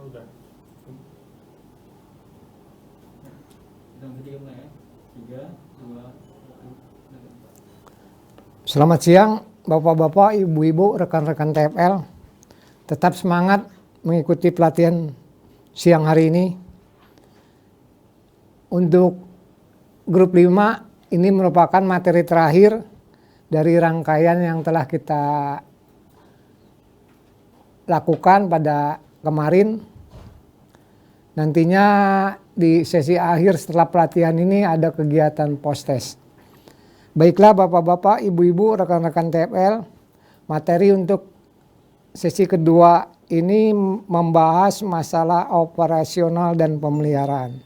Oh, udah. Yang ketiga mulai ya. 3, 2, 1. Selamat siang Bapak-bapak, Ibu-ibu, rekan-rekan TFL. Tetap semangat mengikuti pelatihan siang hari ini. Untuk grup 5 ini merupakan materi terakhir dari rangkaian yang telah kita lakukan pada kemarin. Nantinya di sesi akhir setelah pelatihan ini ada kegiatan post-test. Baiklah Bapak-bapak, Ibu-ibu, rekan-rekan TFL, materi untuk sesi kedua ini membahas masalah operasional dan pemeliharaan.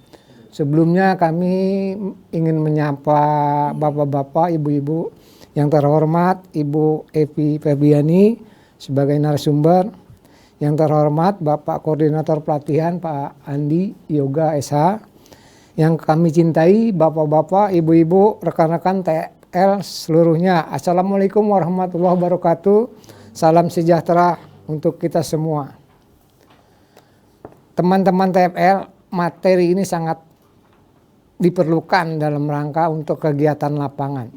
Sebelumnya kami ingin menyapa Bapak-bapak, Ibu-ibu yang terhormat, Ibu Evi Febriani sebagai narasumber, yang terhormat Bapak Koordinator Pelatihan Pak Andi Yoga SH, yang kami cintai Bapak-bapak, Ibu-ibu, rekan-rekan TFL seluruhnya. Assalamualaikum warahmatullahi wabarakatuh. Salam sejahtera untuk kita semua. Teman-teman TFL, materi ini sangat diperlukan dalam rangka untuk kegiatan lapangan.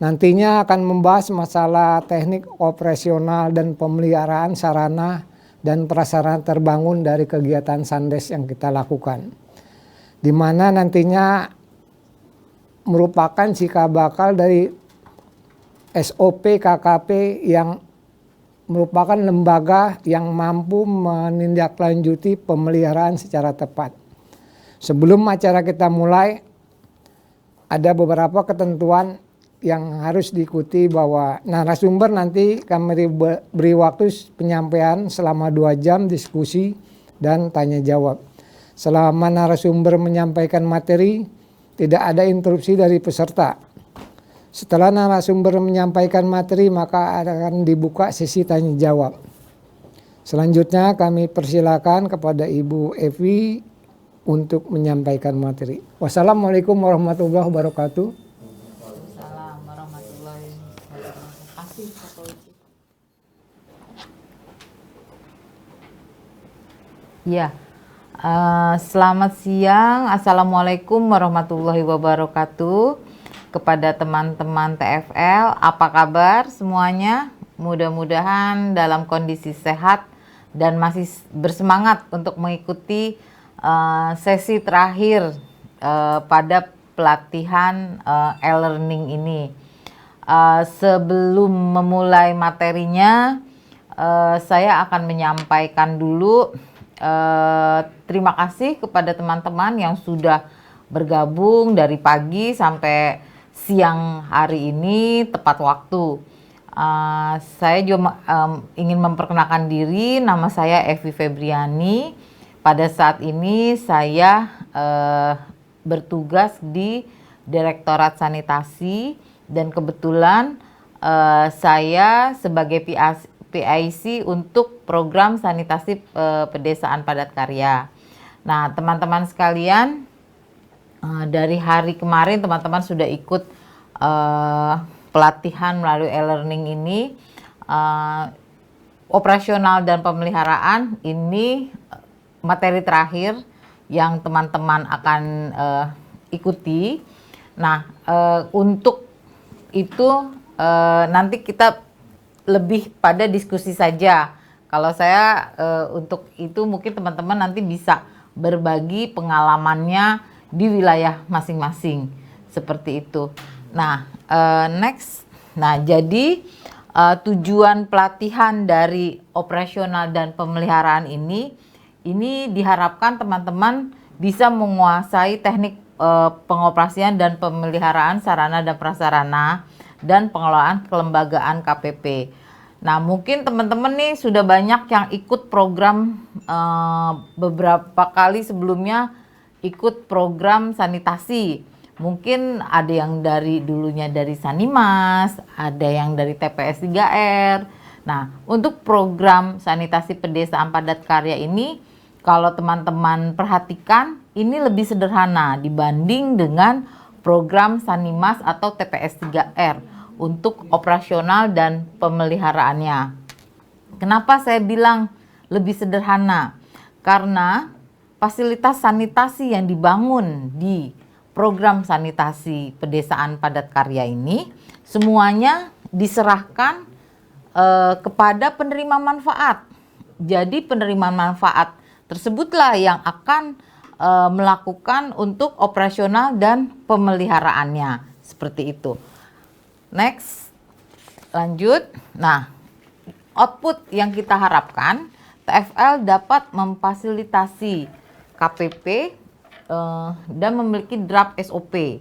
Nantinya akan membahas masalah teknik operasional dan pemeliharaan sarana dan prasarana terbangun dari kegiatan Sandes yang kita lakukan, di mana nantinya merupakan cikal bakal dari SOP KKP yang merupakan lembaga yang mampu menindaklanjuti pemeliharaan secara tepat. Sebelum acara kita mulai, ada beberapa ketentuan yang harus diikuti bahwa narasumber nanti kami beri waktu penyampaian selama 2 jam diskusi dan tanya jawab. Selama narasumber menyampaikan materi, tidak ada interupsi dari peserta. Setelah narasumber menyampaikan materi, maka akan dibuka sesi tanya jawab. Selanjutnya kami persilakan kepada Ibu Evi untuk menyampaikan materi. Wassalamualaikum warahmatullahi wabarakatuh. Waalaikumsalam warahmatullahi wabarakatuh. Kasih Pak Uci. Ya, selamat siang. Assalamualaikum warahmatullahi wabarakatuh. Kepada teman-teman TFL, apa kabar semuanya? Mudah-mudahan dalam kondisi sehat dan masih bersemangat untuk mengikuti sesi terakhir pada pelatihan e-learning ini. Sebelum memulai materinya, saya akan menyampaikan dulu terima kasih kepada teman-teman yang sudah bergabung dari pagi sampai siang hari ini tepat waktu. Saya juga ingin memperkenalkan diri, nama saya Evi Febriani. Pada saat ini saya bertugas di Direktorat Sanitasi dan kebetulan saya sebagai PIC untuk program sanitasi pedesaan padat karya. Nah, teman-teman sekalian, dari hari kemarin teman-teman sudah ikut pelatihan melalui e-learning ini. Operasional dan pemeliharaan ini materi terakhir yang teman-teman akan ikuti. Nah, untuk itu nanti kita lebih pada diskusi saja. Kalau saya untuk itu mungkin teman-teman nanti bisa berbagi pengalamannya di wilayah masing-masing seperti itu. Nah, next. Nah, jadi tujuan pelatihan dari operasional dan pemeliharaan ini diharapkan teman-teman bisa menguasai teknik pengoperasian dan pemeliharaan sarana dan prasarana dan pengelolaan kelembagaan KPP. Nah, mungkin teman-teman nih sudah banyak yang ikut program beberapa kali sebelumnya ikut program sanitasi. Mungkin ada yang dulunya dari Sanimas, ada yang dari TPS 3R. Nah, untuk program sanitasi pedesaan padat karya ini, kalau teman-teman perhatikan, ini lebih sederhana dibanding dengan program Sanimas atau TPS 3R untuk operasional dan pemeliharaannya. Kenapa saya bilang lebih sederhana? karena fasilitas sanitasi yang dibangun di program sanitasi pedesaan padat karya ini semuanya diserahkan kepada penerima manfaat. Jadi penerima manfaat tersebutlah yang akan melakukan untuk operasional dan pemeliharaannya. Seperti itu. Next, lanjut. Nah, output yang kita harapkan, TFL dapat memfasilitasi KPP dan memiliki draft SOP.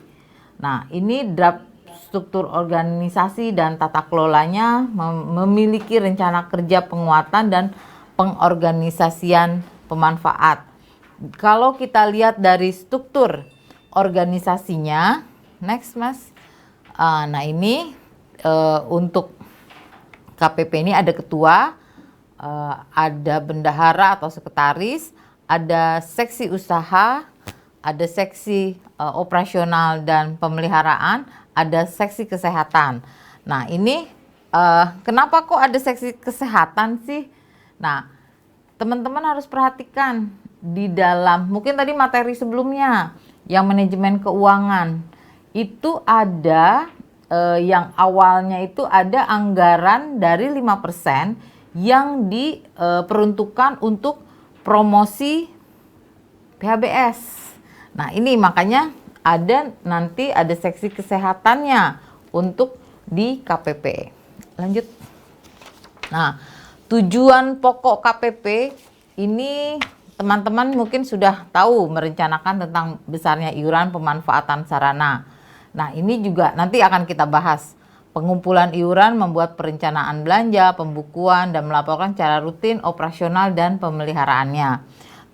Nah, ini draft struktur organisasi dan tata kelolanya memiliki rencana kerja penguatan dan pengorganisasian pemanfaat. Kalau kita lihat dari struktur organisasinya, next Mas. Nah, ini untuk KPP ini ada ketua, ada bendahara atau sekretaris, ada seksi usaha, ada seksi operasional dan pemeliharaan, ada seksi kesehatan. Nah, ini kenapa kok ada seksi kesehatan sih? Nah, teman-teman harus perhatikan di dalam, mungkin tadi materi sebelumnya yang manajemen keuangan itu ada yang awalnya itu ada anggaran dari 5% yang diperuntukkan untuk promosi PHBS. Nah, ini makanya nanti ada seksi kesehatannya untuk di KPP. Lanjut. Nah, tujuan pokok KPP ini teman-teman mungkin sudah tahu merencanakan tentang besarnya iuran pemanfaatan sarana. Nah, ini juga nanti akan kita bahas. Pengumpulan iuran membuat perencanaan belanja, pembukuan, dan melaporkan secara rutin operasional dan pemeliharaannya.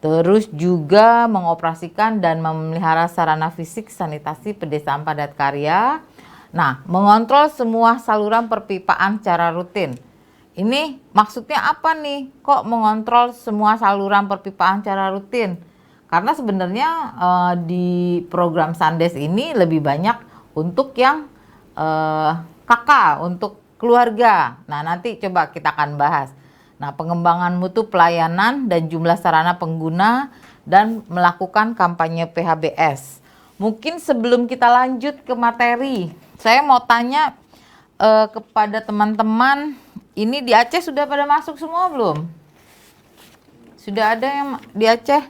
Terus juga mengoperasikan dan memelihara sarana fisik sanitasi pedesaan padat karya. Nah, mengontrol semua saluran perpipaan secara rutin. Ini maksudnya apa nih? Kok mengontrol semua saluran perpipaan secara rutin? Karena sebenarnya di program Sandes ini lebih banyak untuk yang KK, untuk keluarga. Nah, nanti coba kita akan bahas. Nah, pengembangan mutu pelayanan dan jumlah sarana pengguna dan melakukan kampanye PHBS. Mungkin sebelum kita lanjut ke materi, saya mau tanya kepada teman-teman, ini di Aceh sudah pada masuk semua belum? Sudah ada yang di Aceh?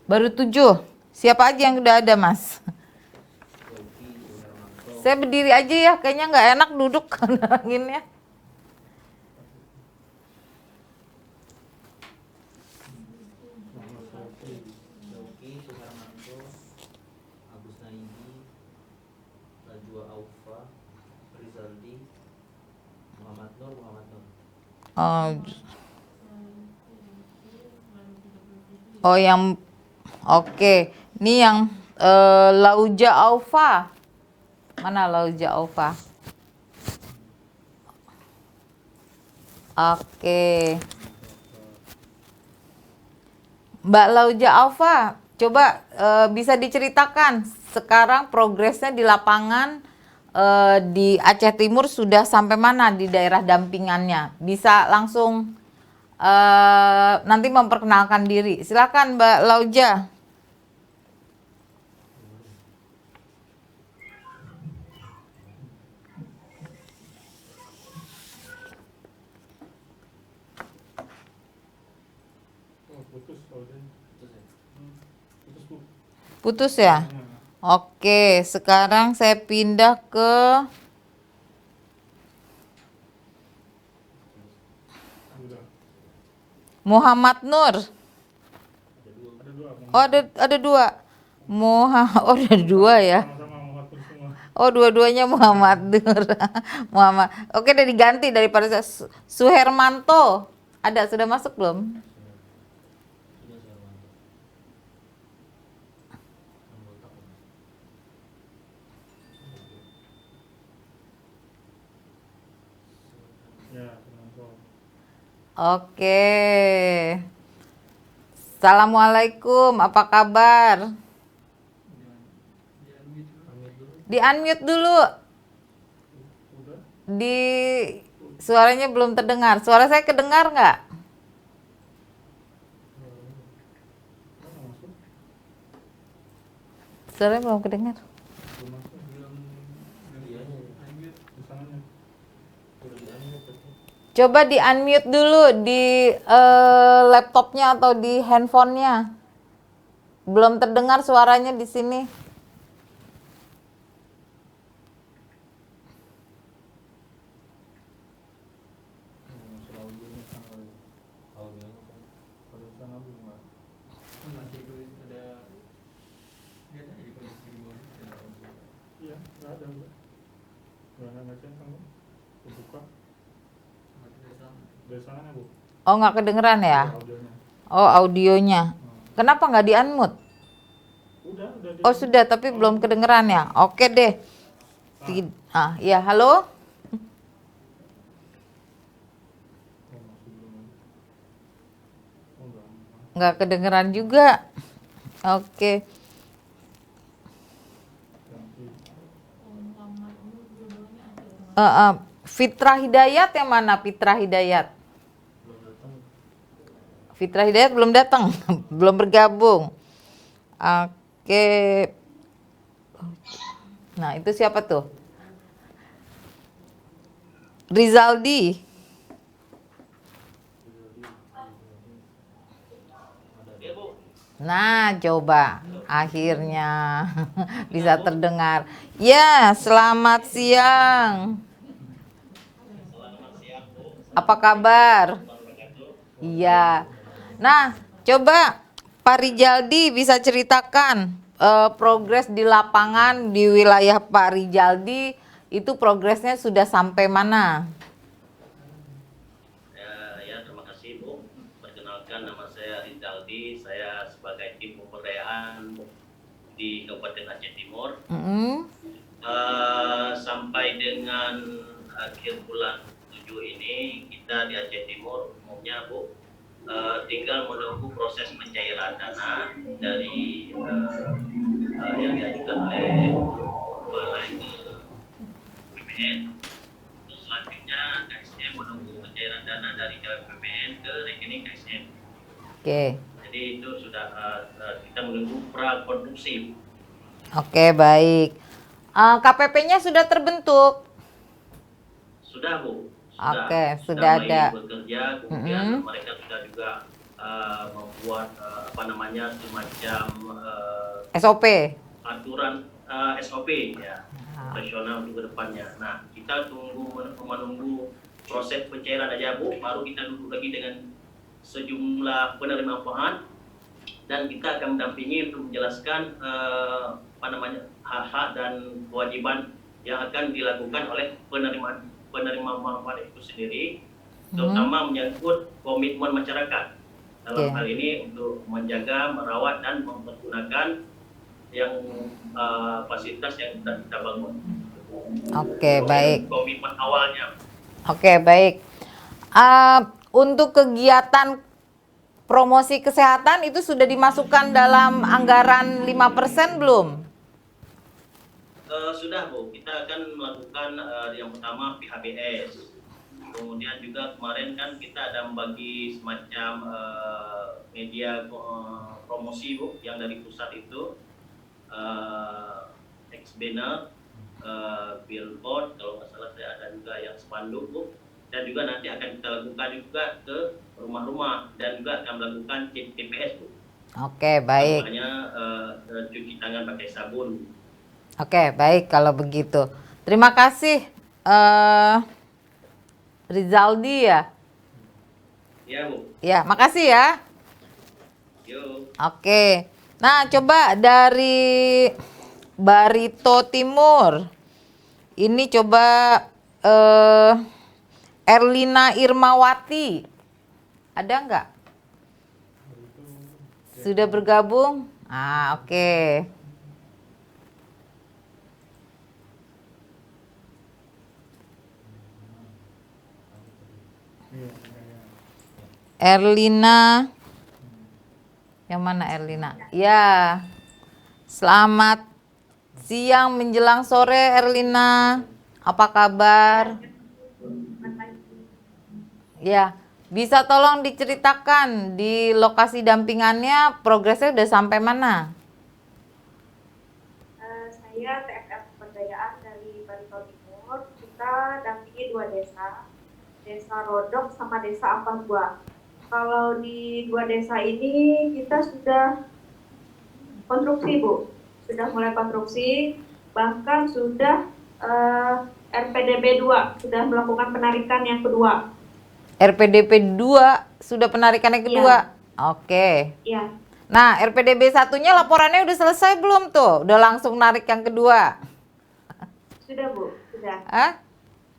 Baru 7. Siapa aja yang udah ada, Mas? Saya berdiri aja ya, kayaknya nggak enak duduk karena anginnya. Oh yang oke. Ini yang Lauja Aufa. Mana Lauja Aufa? Oke. Mbak Lauja Aufa, coba bisa diceritakan sekarang progresnya di lapangan di Aceh Timur sudah sampai mana di daerah dampingannya? Bisa langsung nanti memperkenalkan diri. Silakan Mbak Lauja. Putus ya? Oke, sekarang saya pindah ke Muhammad Nur. Oh, ada dua. Oh, ada dua ya. Oh, dua-duanya Muhammad Nur. Muhammad. Oke, udah diganti daripada Suhermanto. Ada, sudah masuk belum? Oke. Assalamualaikum, apa kabar? Di unmute dulu. Di suaranya belum terdengar. Suara saya kedengar nggak? Suaranya belum kedengar. Coba di unmute dulu di laptopnya atau di handphonenya. Belum terdengar suaranya di sini. Iya, nggak ada Bu. Nggak ngecek kamu. Buka. Dari sana Bu. Oh, nggak kedengeran ya? Audionya. Oh, audionya. Kenapa nggak di unmute? Udah Oh, sudah, tapi belum kedengeran ya? Oke deh. Ya, halo? Nggak kedengeran juga. Oke. Fitra Hidayat yang mana? Fitra Hidayat. Fitra Hidayat belum datang, belum bergabung. Oke. Nah, itu siapa tuh? Rizaldi. Nah, coba akhirnya bisa terdengar. Ya, selamat siang. Apa kabar? Iya. Nah, coba Pak Rijaldi bisa ceritakan progres di lapangan di wilayah Pak Rijaldi itu progresnya sudah sampai mana? Ya, terima kasih Bu. Perkenalkan, nama saya Rizaldi. Saya sebagai tim pemberdayaan di Kabupaten Aceh Timur. Sampai dengan akhir bulan 7 ini kita di Aceh Timur umumnya Bu tinggal menunggu proses pencairan dana dari yang diajukan oleh Balai BPN. Selanjutnya KSM menunggu pencairan dana dari KPPN ke rekening KSM. Oke. Jadi itu sudah kita menunggu prakonstruksi. Oke, baik. KPP-nya sudah terbentuk? Sudah Bu. Oke, sudah ada. Bekerja, kemudian mereka sudah juga membuat semacam SOP. aturan SOP ya, profesional untuk kedepannya. Nah, kita menunggu proses pencairan aja Bu, baru kita duduk lagi dengan sejumlah penerima manfaat dan kita akan mendampingi untuk menjelaskan hak-hak dan kewajiban yang akan dilakukan oleh penerima manfaat itu sendiri, terutama menyangkut komitmen masyarakat dalam hal ini untuk menjaga, merawat dan mempergunakan yang fasilitas yang sudah kita bangun. Oke, baik. Komitmen awalnya. Oke, baik. Untuk kegiatan promosi kesehatan itu sudah dimasukkan dalam anggaran 5% belum? Sudah Bu, kita akan melakukan yang pertama PHBS. Kemudian juga kemarin kan kita ada membagi semacam media promosi Bu, yang dari pusat itu banner, billboard, kalau nggak salah saya ada juga yang spanduk Bu, dan juga nanti akan kita lakukan juga ke rumah-rumah dan juga akan melakukan cek TPS Bu. Oke, baik. Namanya cuci tangan pakai sabun. Oke, baik kalau begitu. Terima kasih Rizaldi ya. Ya Bu. Ya, makasih ya. Yuk. Oke. Nah, coba dari Barito Timur. Ini coba Erlina Irmawati. Ada nggak? Sudah bergabung? Oke. Erlina, yang mana Erlina? Ya, selamat siang menjelang sore Erlina, apa kabar? Ya, bisa tolong diceritakan di lokasi dampingannya progresnya udah sampai mana? saya TFL Pemberdayaan dari Barito Timur. Kita dampingi 2 desa, Desa Rodok sama Desa Ampambua. Kalau di 2 desa ini kita sudah konstruksi, Bu. Sudah mulai konstruksi, bahkan sudah RPDP 2, sudah melakukan penarikan yang kedua. RPDP 2 sudah penarikan yang kedua? Oke. Iya. Nah, RPDB 1-nya laporannya udah selesai belum tuh? Udah langsung narik yang kedua? Sudah, Bu. Sudah. Hah?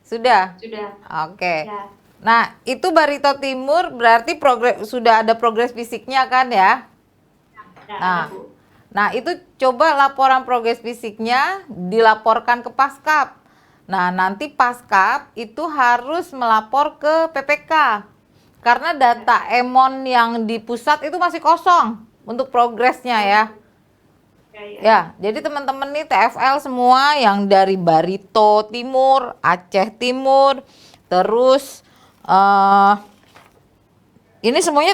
Sudah? Sudah. Oke. Ya. Nah, itu Barito Timur berarti sudah ada progres fisiknya kan ya? Nah, ada, Bu. Nah, itu coba laporan progres fisiknya dilaporkan ke Paskap. Nah, nanti Paskap itu harus melapor ke PPK. Karena data EMON yang di pusat itu masih kosong untuk progresnya ya. Ya, jadi teman-teman nih TFL semua yang dari Barito Timur, Aceh Timur, terus ini semuanya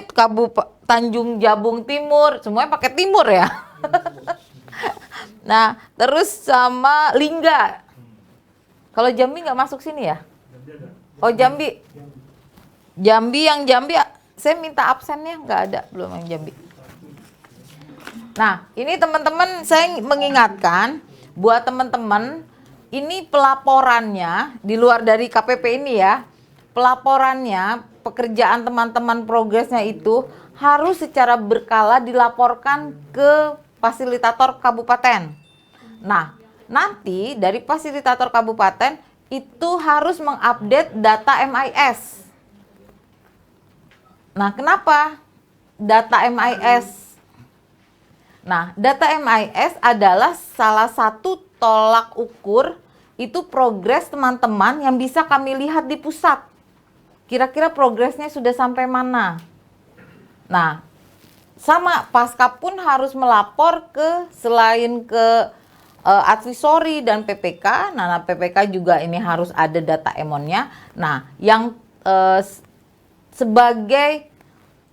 Tanjung Jabung Timur, semuanya pakai timur ya. Nah, terus sama Lingga. Kalau Jambi nggak masuk sini ya? Oh, Jambi. Yang Jambi, saya minta absennya nggak ada, belum yang Jambi. Nah, ini teman-teman saya mengingatkan buat teman-teman, ini pelaporannya di luar dari KPP ini ya. Pelaporannya, pekerjaan teman-teman progresnya itu harus secara berkala dilaporkan ke fasilitator kabupaten. Nah, nanti dari fasilitator kabupaten itu harus mengupdate data MIS. Nah, kenapa data MIS? Nah, data MIS adalah salah satu tolak ukur itu progres teman-teman yang bisa kami lihat di pusat. Kira-kira progresnya sudah sampai mana? Nah, sama Paskap pun harus melapor ke selain ke advisory dan PPK. Nah, PPK juga ini harus ada data EMON-nya. Nah, yang sebagai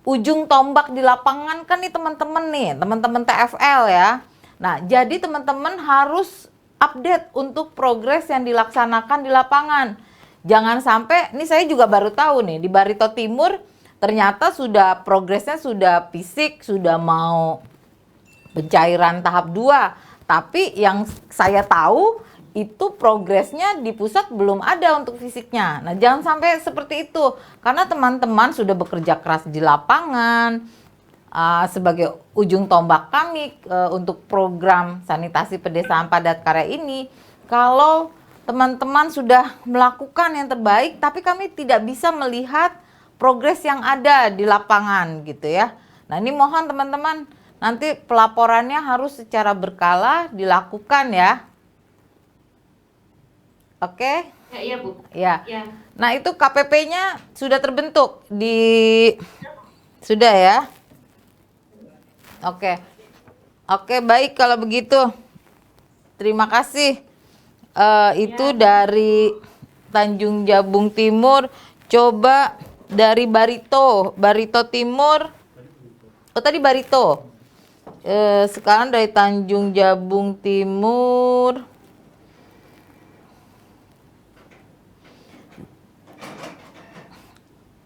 ujung tombak di lapangan kan nih teman-teman TFL ya. Nah, jadi teman-teman harus update untuk progres yang dilaksanakan di lapangan. Jangan sampai, ini saya juga baru tahu nih, di Barito Timur ternyata sudah progresnya sudah fisik, sudah mau pencairan tahap 2. Tapi yang saya tahu itu progresnya di pusat belum ada untuk fisiknya. Nah, jangan sampai seperti itu. Karena teman-teman sudah bekerja keras di lapangan sebagai ujung tombak kami untuk program sanitasi pedesaan padat karya ini. Kalau teman-teman sudah melakukan yang terbaik, tapi kami tidak bisa melihat progres yang ada di lapangan gitu ya. Nah, ini mohon teman-teman nanti pelaporannya harus secara berkala dilakukan ya. Oke? Ya, iya, Bu. Ya. Ya. Nah, itu KPP-nya sudah terbentuk sudah ya. Oke. Oke, baik kalau begitu. Terima kasih. Itu dari Tanjung Jabung Timur. Coba dari Barito Timur. Oh, tadi Barito. Sekarang dari Tanjung Jabung Timur.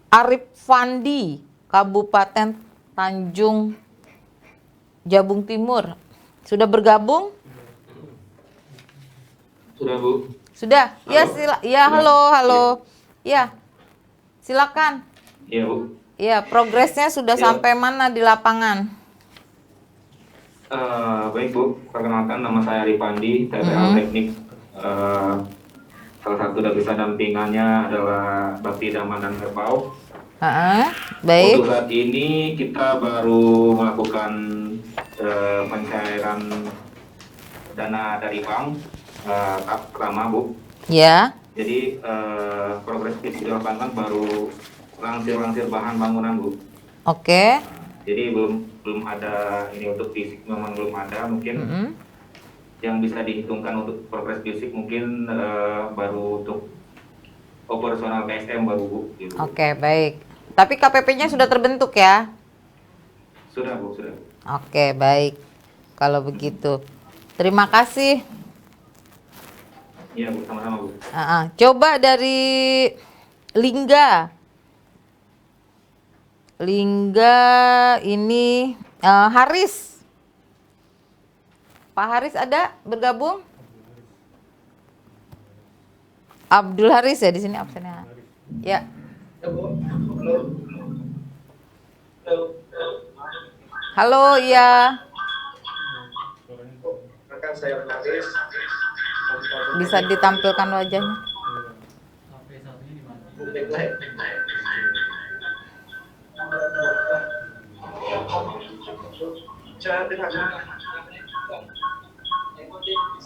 Arif Fandi, Kabupaten Tanjung Jabung Timur. Sudah bergabung? Sudah, Bu. Sudah. Halo. Ya, ya, halo. Ya. Silakan. Iya, Bu. Ya, progresnya sudah Ya. sampai mana di lapangan? Baik, Bu. Perkenalkan, nama saya Arif Fandi, TPL Teknik. Salah satu dari dampingannya adalah Bakti Daman dan Kerbau. Baik. Untuk saat ini kita baru melakukan pencairan dana dari bank tahap pertama, Bu. Ya. Jadi progres fisik di lapangan baru langsir bahan bangunan, Bu. Oke. Jadi belum ada ini untuk fisik, memang belum ada. Mungkin yang bisa dihitungkan untuk progres fisik mungkin baru untuk operasional PSM baru, Bu. Gitu. Oke, baik. Tapi KPP-nya sudah terbentuk ya? Sudah, Bu, sudah. Oke, baik. Kalau begitu. Terima kasih Iya Bu, sama-sama Bu. Coba dari Lingga. Lingga ini Haris. Pak Haris ada bergabung? Abdul Haris ya di sini absennya. Ya. Halo, iya. Rekan saya Haris. Bisa ditampilkan wajahnya.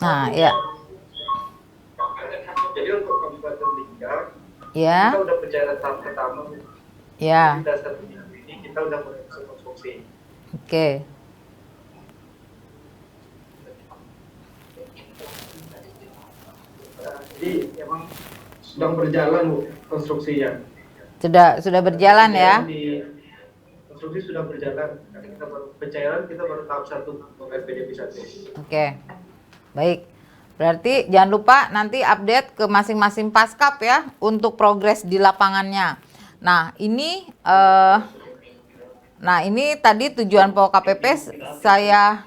Nah, ya. Jadi untuk Kabupaten Lingga, Ya. kita udah pencairan tahap pertama. Ya. Kita satu minggu ini kita udah mulai konstruksi. Oke. Jadi emang sedang berjalan Bu konstruksinya. Sudah berjalan ya. Konstruksi sudah berjalan. Karena kita baru pencairan kita baru tahap 1 untuk RPDP 1. Oke. Baik. Berarti jangan lupa nanti update ke masing-masing paskap ya untuk progres di lapangannya. Nah, ini tadi tujuan pokok KPP saya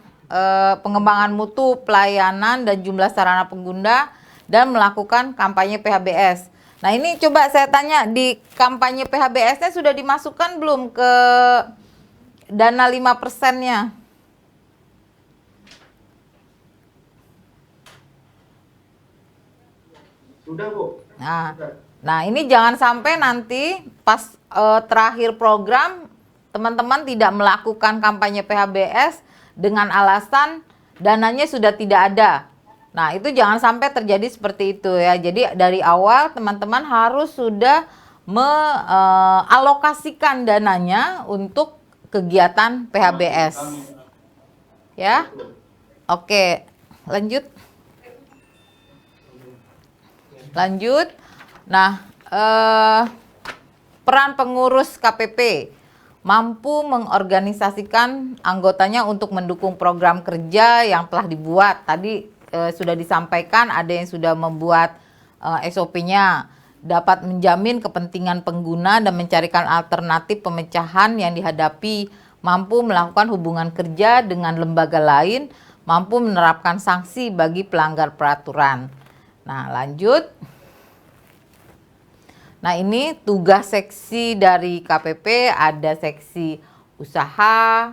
pengembangan mutu pelayanan dan jumlah sarana pengguna dan melakukan kampanye PHBS. Nah, ini coba saya tanya, di kampanye PHBS-nya sudah dimasukkan belum ke dana 5%-nya? Sudah Bu. Nah, ini jangan sampai nanti pas terakhir program teman-teman tidak melakukan kampanye PHBS dengan alasan dananya sudah tidak ada. Nah, itu jangan sampai terjadi seperti itu ya. Jadi dari awal teman-teman harus sudah mengalokasikan dananya untuk kegiatan PHBS. Ya. Oke, lanjut. Nah, peran pengurus KPP mampu mengorganisasikan anggotanya untuk mendukung program kerja yang telah dibuat. Tadi sudah disampaikan, ada yang sudah membuat SOP-nya, dapat menjamin kepentingan pengguna dan mencarikan alternatif pemecahan yang dihadapi, mampu melakukan hubungan kerja dengan lembaga lain, mampu menerapkan sanksi bagi pelanggar peraturan. Nah, lanjut. Nah, ini tugas seksi dari KPP, ada seksi usaha,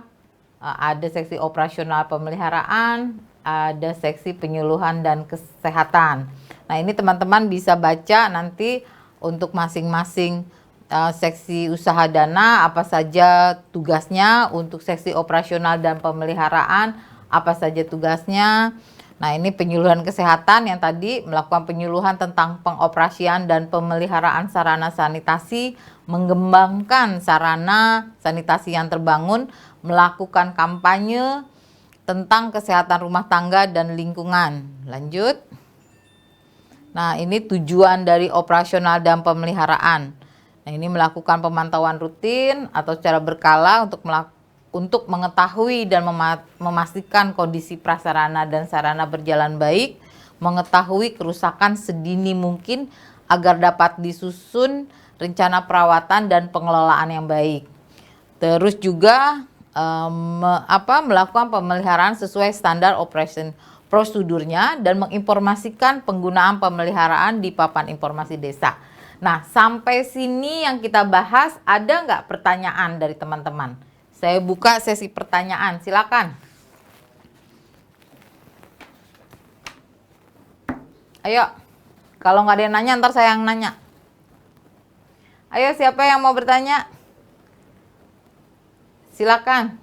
ada seksi operasional pemeliharaan, ada seksi penyuluhan dan kesehatan. Nah, ini teman-teman bisa baca nanti untuk masing-masing seksi usaha dana apa saja tugasnya, untuk seksi operasional dan pemeliharaan apa saja tugasnya. Nah, ini penyuluhan kesehatan yang tadi melakukan penyuluhan tentang pengoperasian dan pemeliharaan sarana sanitasi, mengembangkan sarana sanitasi yang terbangun, melakukan kampanye tentang kesehatan rumah tangga dan lingkungan. Lanjut. Nah, ini tujuan dari operasional dan pemeliharaan. Nah, ini melakukan pemantauan rutin atau secara berkala untuk mengetahui dan memastikan kondisi prasarana dan sarana berjalan baik, mengetahui kerusakan sedini mungkin agar dapat disusun rencana perawatan dan pengelolaan yang baik. Terus juga melakukan pemeliharaan sesuai standar operation prosedurnya dan menginformasikan penggunaan pemeliharaan di papan informasi desa. Nah, sampai sini yang kita bahas, ada nggak pertanyaan dari teman-teman? Saya buka sesi pertanyaan, silakan. Ayo, kalau nggak ada yang nanya, ntar saya yang nanya. Ayo, siapa yang mau bertanya? Silakan.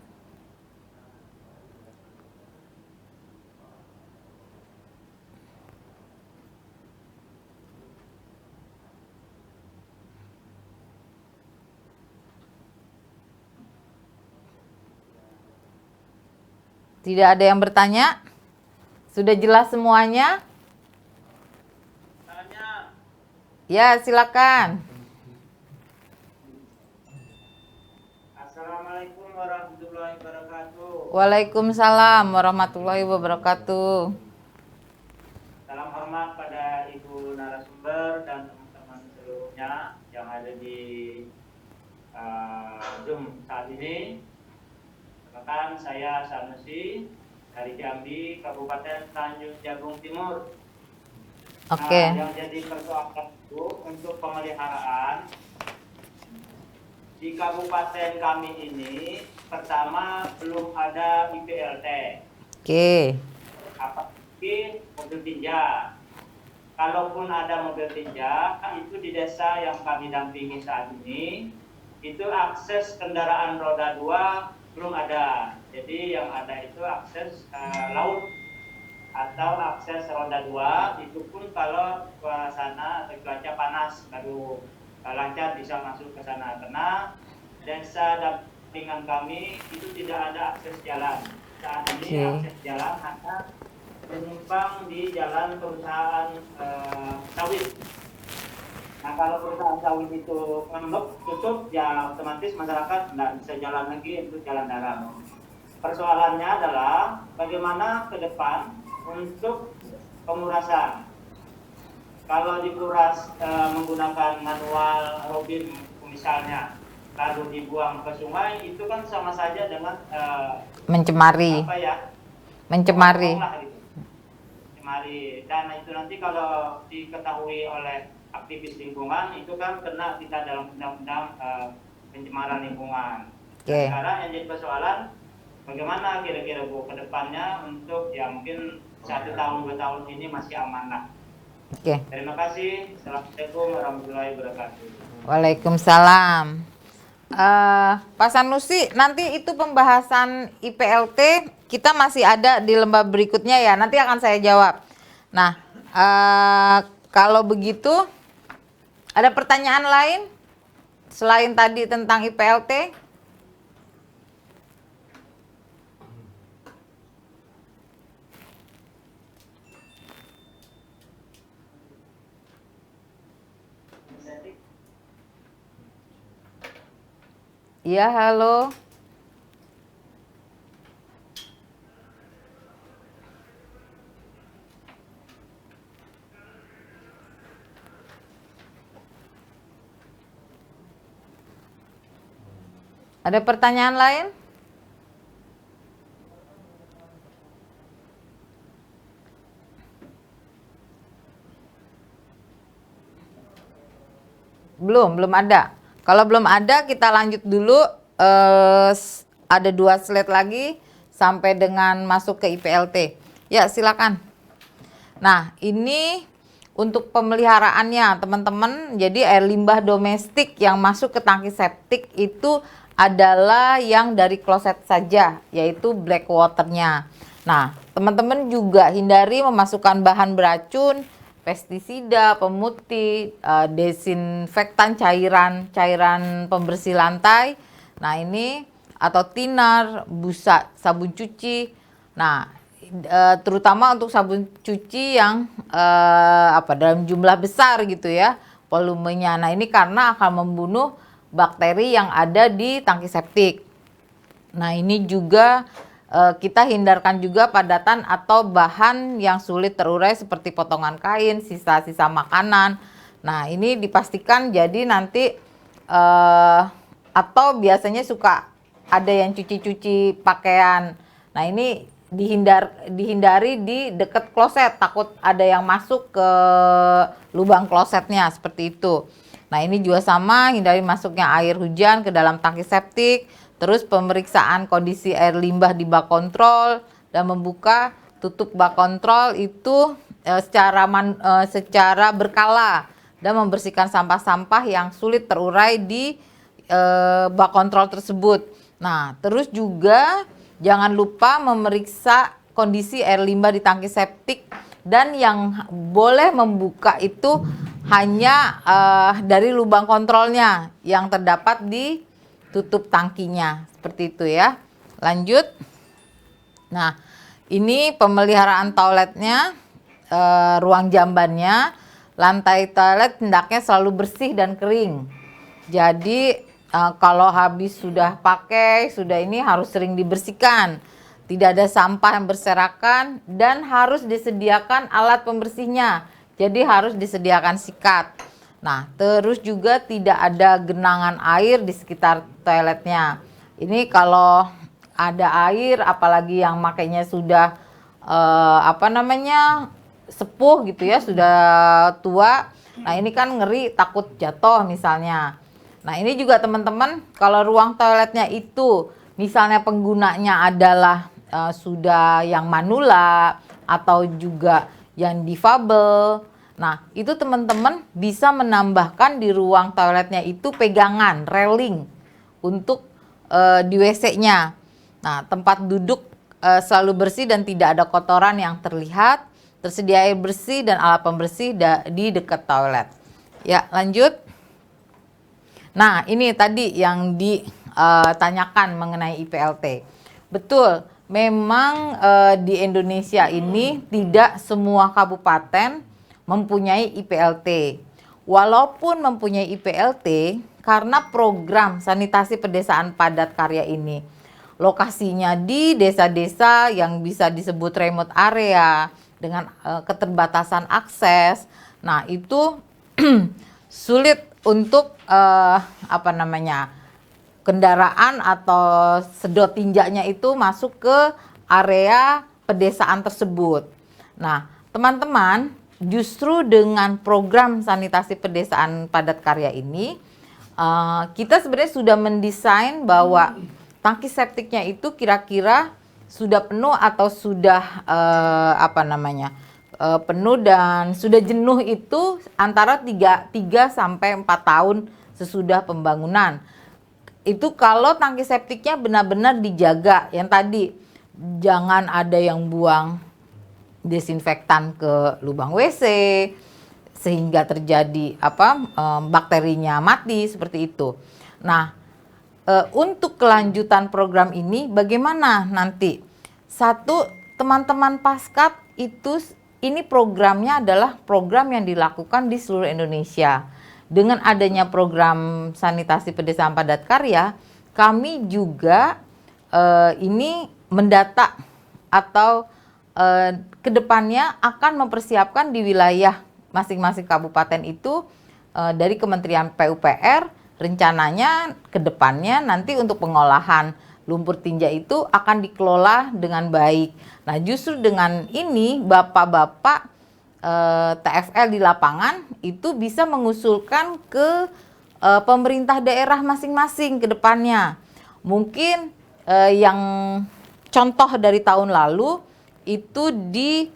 Tidak ada yang bertanya? Sudah jelas semuanya? Ya, silakan. Assalamualaikum warahmatullahi wabarakatuh. Waalaikumsalam warahmatullahi wabarakatuh. Salam hormat pada narasumber dan teman-teman seluruhnya yang ada di Zoom saat ini. Perkenalkan, saya Sanusi dari Jambi, Kabupaten Tanjung Jabung Timur. Oke. Nah, yang jadi persoalan itu untuk pemeliharaan di kabupaten kami ini, pertama belum ada IPLT. Oke. Apalagi mobil tinja. Kalaupun ada mobil tinja, itu di desa yang kami dampingi saat ini, itu akses kendaraan roda 2 belum ada. Jadi yang ada itu akses laut atau akses roda 2, itu pun kalau ke sana atau cuaca panas baru lancar bisa masuk ke sana. Karena desa dampingan kami itu tidak ada akses jalan. Saat ini akses jalan hanya menumpang di jalan perusahaan sawit. Nah, kalau perusahaan sawit itu tutup, ya otomatis masyarakat tidak bisa jalan lagi untuk jalan darat. Persoalannya adalah bagaimana ke depan untuk pengurasan. Kalau dikuras menggunakan manual robin misalnya, lalu dibuang ke sungai, itu kan sama saja dengan Mencemari. apa ya? Mencemari. Mencemari. Dan itu nanti kalau diketahui oleh aktivis lingkungan, itu kan kena kita dalam undang-undang pencemaran lingkungan. Oke. Sekarang yang jadi persoalan, bagaimana kira-kira Bu ke depannya untuk ya mungkin 1 tahun 2 tahun ini masih aman lah. Oke. Terima kasih. Assalamualaikum warahmatullahi wabarakatuh. Waalaikumsalam. Pak Sanusi, nanti itu pembahasan IPLT kita masih ada di lembar berikutnya ya. Nanti akan saya jawab. Nah, kalau begitu, ada pertanyaan lain selain tadi tentang IPLT? Ya, halo. Ada pertanyaan lain? Belum ada. Kalau belum ada, kita lanjut dulu. Ada 2 slide lagi sampai dengan masuk ke IPLT. Ya, silakan. Nah, ini untuk pemeliharaannya, teman-teman. Jadi air limbah domestik yang masuk ke tangki septik itu adalah yang dari kloset saja, yaitu black waternya. Nah, teman-teman juga hindari memasukkan bahan beracun, pestisida, pemutih, desinfektan, cairan pembersih lantai. Nah, ini atau tinar, busa sabun cuci. Nah, terutama untuk sabun cuci yang dalam jumlah besar gitu ya, volumenya. Nah, ini karena akan membunuh bakteri yang ada di tangki septik. Nah, ini juga kita hindarkan juga padatan atau bahan yang sulit terurai seperti potongan kain, sisa-sisa makanan. Nah, ini dipastikan jadi nanti atau biasanya suka ada yang cuci-cuci pakaian. Nah, ini dihindari di dekat kloset, takut ada yang masuk ke lubang klosetnya seperti itu. Nah, ini juga sama, hindari masuknya air hujan ke dalam tangki septik. Terus pemeriksaan kondisi air limbah di bak kontrol dan membuka tutup bak kontrol itu secara berkala dan membersihkan sampah-sampah yang sulit terurai di bak kontrol tersebut. Nah, terus juga jangan lupa memeriksa kondisi air limbah di tangki septik, dan yang boleh membuka itu hanya dari lubang kontrolnya yang terdapat di tutup tangkinya, seperti itu ya. Lanjut. Nah, ini pemeliharaan toiletnya, ruang jambannya, lantai toilet hendaknya selalu bersih dan kering. Jadi kalau habis sudah pakai, sudah ini harus sering dibersihkan. Tidak ada sampah yang berserakan dan harus disediakan alat pembersihnya. Jadi harus disediakan sikat. Nah, terus juga tidak ada genangan air di sekitar toiletnya. Ini kalau ada air, apalagi yang makainya sudah sepuh gitu ya, sudah tua. Nah, ini kan ngeri takut jatuh misalnya. Nah, ini juga teman-teman, kalau ruang toiletnya itu misalnya penggunanya adalah sudah yang manula atau juga yang difabel. Nah, itu teman-teman bisa menambahkan di ruang toiletnya itu pegangan, railing untuk di WC-nya. Nah, tempat duduk selalu bersih dan tidak ada kotoran yang terlihat. Tersedia air bersih dan alat pembersih di dekat toilet. Ya, lanjut. Nah, ini tadi yang ditanyakan mengenai IPLT. Betul, memang di Indonesia ini tidak semua kabupaten mempunyai IPLT. Walaupun mempunyai IPLT, karena program sanitasi pedesaan padat karya ini lokasinya di desa-desa yang bisa disebut remote area dengan keterbatasan akses. Nah, itu sulit untuk kendaraan atau sedot tinjaknya itu masuk ke area pedesaan tersebut. Nah, teman-teman, justru dengan program sanitasi pedesaan padat karya ini, kita sebenarnya sudah mendesain bahwa tangki septiknya itu kira-kira sudah penuh atau sudah penuh dan sudah jenuh itu antara 3 sampai 4 tahun sesudah pembangunan. Itu kalau tangki septiknya benar-benar dijaga. Yang tadi jangan ada yang buang desinfektan ke lubang WC sehingga terjadi bakterinya mati seperti itu. Nah, untuk kelanjutan program ini bagaimana nanti? Satu, teman-teman Paskap ini programnya adalah program yang dilakukan di seluruh Indonesia. Dengan adanya program sanitasi pedesaan padat karya, kami juga ini mendata atau kedepannya akan mempersiapkan di wilayah masing-masing kabupaten itu dari Kementerian PUPR. Rencananya ke depannya nanti untuk pengolahan lumpur tinja itu akan dikelola dengan baik. Nah, justru dengan ini bapak-bapak TFL di lapangan itu bisa mengusulkan ke pemerintah daerah masing-masing ke depannya. Mungkin yang contoh dari tahun lalu itu di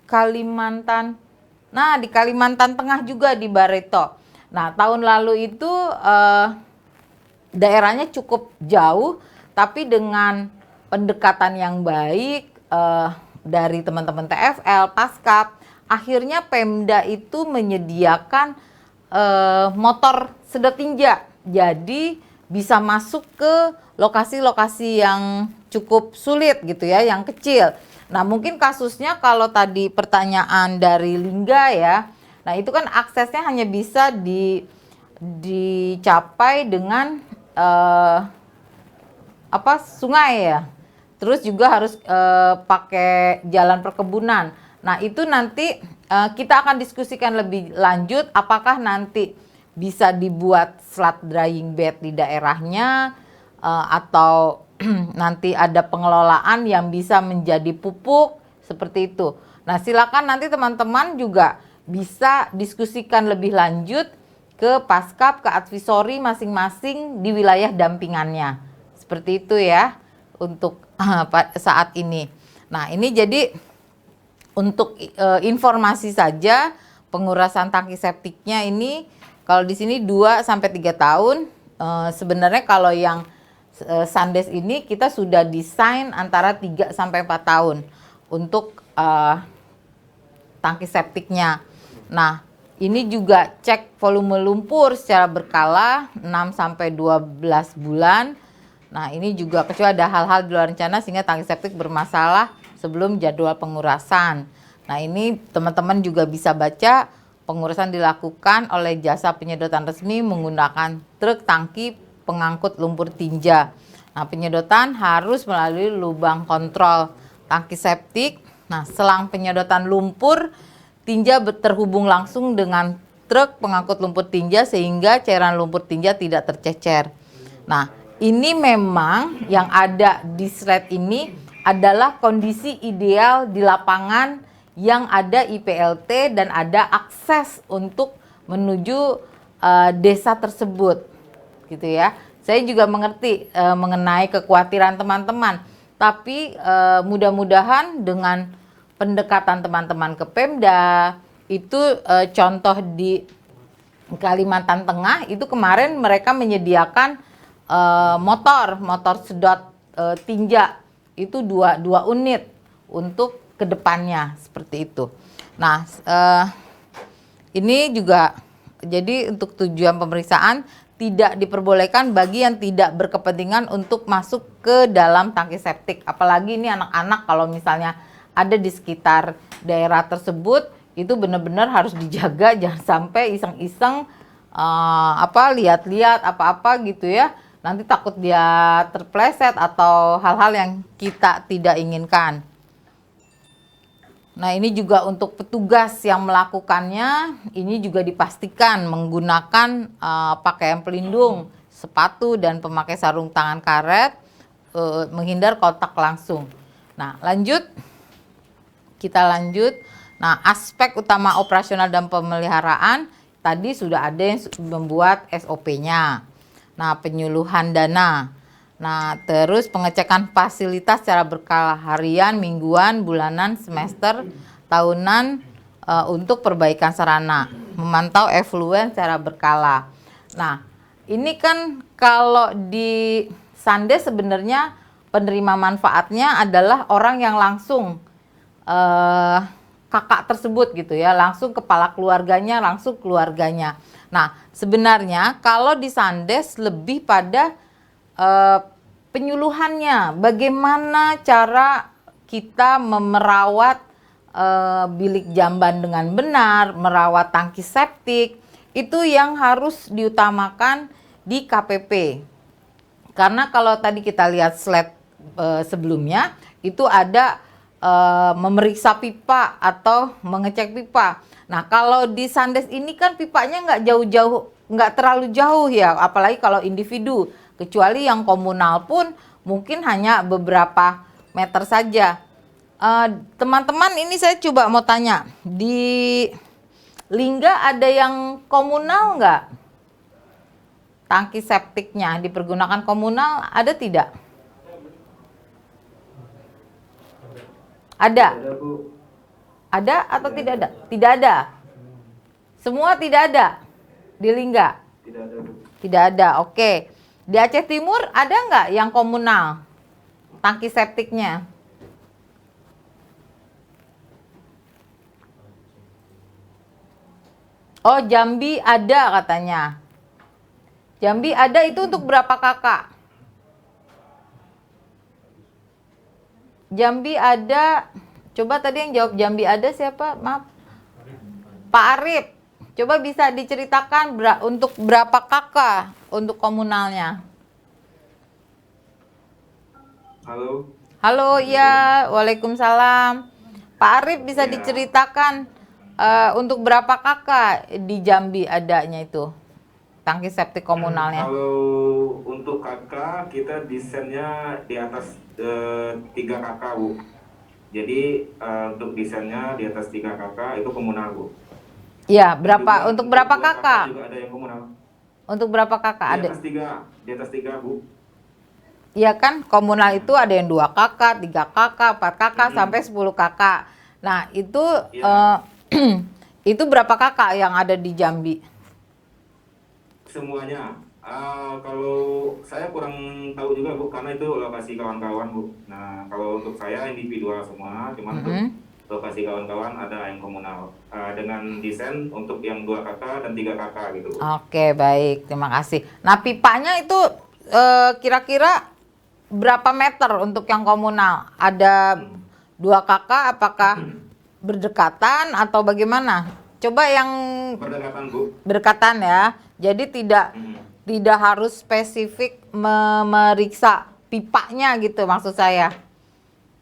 Kalimantan. Nah, di Kalimantan Tengah juga di Barito. Nah, tahun lalu itu daerahnya cukup jauh, tapi dengan pendekatan yang baik dari teman-teman TFL, Paskap, akhirnya Pemda itu menyediakan motor sedot tinja. Jadi bisa masuk ke lokasi-lokasi yang cukup sulit gitu ya, yang kecil. Nah, mungkin kasusnya kalau tadi pertanyaan dari Lingga ya, nah itu kan aksesnya hanya bisa dicapai dengan sungai ya. Terus juga harus pakai jalan perkebunan. Nah, itu nanti kita akan diskusikan lebih lanjut apakah nanti bisa dibuat slat drying bed di daerahnya atau nanti ada pengelolaan yang bisa menjadi pupuk seperti itu. Nah, silakan nanti teman-teman juga bisa diskusikan lebih lanjut ke Paskap, ke advisory masing-masing di wilayah dampingannya. Seperti itu ya untuk saat ini. Nah, ini jadi untuk informasi saja pengurasan tangki septiknya ini kalau di sini 2 sampai 3 tahun. Sebenarnya kalau yang Sandes ini kita sudah desain antara 3 sampai 4 tahun untuk tangki septiknya. Nah, ini juga cek volume lumpur secara berkala 6 sampai 12 bulan. Nah, ini juga kecuali ada hal-hal di luar rencana sehingga tangki septik bermasalah sebelum jadwal pengurasan. Nah, ini teman-teman juga bisa baca pengurasan dilakukan oleh jasa penyedotan resmi menggunakan truk tangki pengangkut lumpur tinja. Nah, penyedotan harus melalui lubang kontrol tangki septik. Nah, selang penyedotan lumpur tinja terhubung langsung dengan truk pengangkut lumpur tinja sehingga cairan lumpur tinja tidak tercecer. Nah, ini memang yang ada di slide ini adalah kondisi ideal di lapangan yang ada IPLT dan ada akses untuk menuju desa tersebut, gitu ya. Saya juga mengerti mengenai kekhawatiran teman-teman, tapi mudah-mudahan dengan pendekatan teman-teman ke Pemda, itu contoh di Kalimantan Tengah itu kemarin mereka menyediakan motor sedot tinja itu dua unit untuk kedepannya seperti itu. Nah, ini juga jadi untuk tujuan pemeriksaan tidak diperbolehkan bagi yang tidak berkepentingan untuk masuk ke dalam tangki septik. Apalagi ini anak-anak kalau misalnya ada di sekitar daerah tersebut itu benar-benar harus dijaga, jangan sampai iseng-iseng lihat-lihat apa-apa gitu ya. Nanti takut dia terpleset atau hal-hal yang kita tidak inginkan. Nah, ini juga untuk petugas yang melakukannya, ini juga dipastikan menggunakan pakaian pelindung, sepatu, dan pemakai sarung tangan karet, menghindar kontak langsung. Nah, kita lanjut. Nah, aspek utama operasional dan pemeliharaan, tadi sudah ada yang membuat SOP-nya. Nah, penyuluhan dana. Nah, terus pengecekan fasilitas secara berkala harian, mingguan, bulanan, semester, tahunan untuk perbaikan sarana. Memantau efluen secara berkala. Nah, ini kan kalau di Sandes sebenarnya penerima manfaatnya adalah orang yang langsung kakak tersebut gitu ya, langsung kepala keluarganya, langsung keluarganya. Nah, sebenarnya kalau di Sandes lebih pada penyuluhannya, bagaimana cara kita merawat bilik jamban dengan benar, merawat tangki septik, itu yang harus diutamakan di KPP. Karena kalau tadi kita lihat slide sebelumnya, itu ada memeriksa pipa atau mengecek pipa. Nah, kalau di Sandes ini kan pipanya nggak jauh-jauh, nggak terlalu jauh ya, apalagi kalau individu. Kecuali yang komunal pun mungkin hanya beberapa meter saja. Teman-teman, ini saya coba mau tanya, di Lingga ada yang komunal nggak? Tangki septiknya dipergunakan komunal, ada tidak? Ada? Ada, Bu. Ada atau tidak ada? Tidak ada. Semua tidak ada di Lingga? Tidak ada, Bu. Tidak ada, oke. Di Aceh Timur ada nggak yang komunal? Tangki septiknya? Oh, Jambi ada katanya. Jambi ada, itu untuk berapa kakak? Jambi ada, coba tadi yang jawab Jambi ada siapa? Maaf. Pak Arif, coba bisa diceritakan untuk berapa kakak untuk komunalnya? Halo. Halo, ya, waalaikumsalam. Pak Arif bisa diceritakan untuk berapa kakak di Jambi adanya itu tangki septik komunalnya? Kalau untuk kakak kita desainnya di atas 3 kakak, Bu. Jadi untuk desainnya di atas 3 kakak itu komunal, Bu. Iya, berapa? Juga, Untuk berapa dua kakak? juga ada yang komunal. Untuk berapa kakak ada? Di atas 3, Bu. Iya kan, komunal itu ada yang 2 kakak, 3 kakak, 4 kakak, sampai 10 kakak. Nah, itu itu berapa kakak yang ada di Jambi? Semuanya. Kalau saya kurang tahu juga, Bu, karena itu lokasi kawan-kawan, Bu. Nah, kalau untuk saya individual semua, cuman untuk lokasi kawan-kawan ada yang komunal. Dengan desain untuk yang 2 kakak dan 3 kakak gitu, Bu. Oke, baik, terima kasih. Nah, pipanya itu kira-kira berapa meter untuk yang komunal? Ada 2 kakak, apakah berdekatan atau bagaimana? Coba yang Berdekatan, Bu. berdekatan ya. Jadi tidak harus spesifik memeriksa pipanya gitu maksud saya.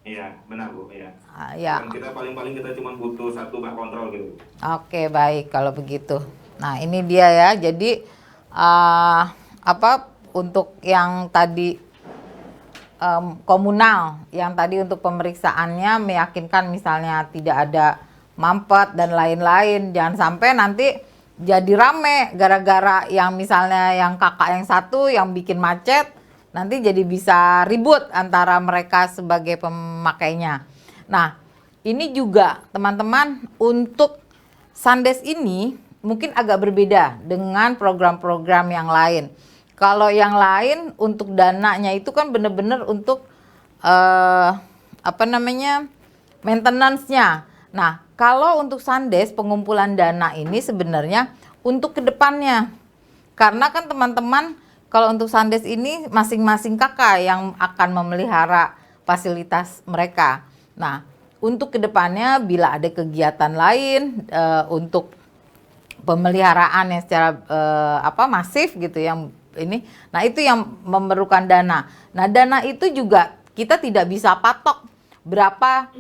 Iya, benar Bu, ya. Ya. Dan kita paling-paling kita cuma butuh satu bak kontrol gitu. Oke, baik kalau begitu. Nah, ini dia ya. Jadi untuk yang tadi komunal, yang tadi untuk pemeriksaannya meyakinkan misalnya tidak ada mampet dan lain-lain. Jangan sampai nanti jadi rame gara-gara yang misalnya yang kakak yang satu yang bikin macet, nanti jadi bisa ribut antara mereka sebagai pemakainya. Nah, ini juga teman-teman untuk Sandes ini mungkin agak berbeda dengan program-program yang lain. Kalau yang lain untuk dananya itu kan benar-benar untuk maintenance-nya. Nah, kalau untuk Sandes pengumpulan dana ini sebenarnya untuk kedepannya. Karena kan teman-teman kalau untuk Sandes ini masing-masing kakak yang akan memelihara fasilitas mereka. Nah, untuk kedepannya bila ada kegiatan lain untuk pemeliharaan yang secara masif gitu yang ini, nah itu yang memerlukan dana. Nah, dana itu juga kita tidak bisa patok berapa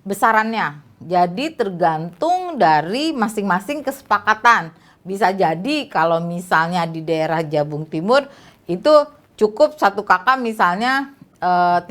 besarannya. Jadi tergantung dari masing-masing kesepakatan. Bisa jadi kalau misalnya di daerah Jabung Timur itu cukup satu kakak misalnya 3.000.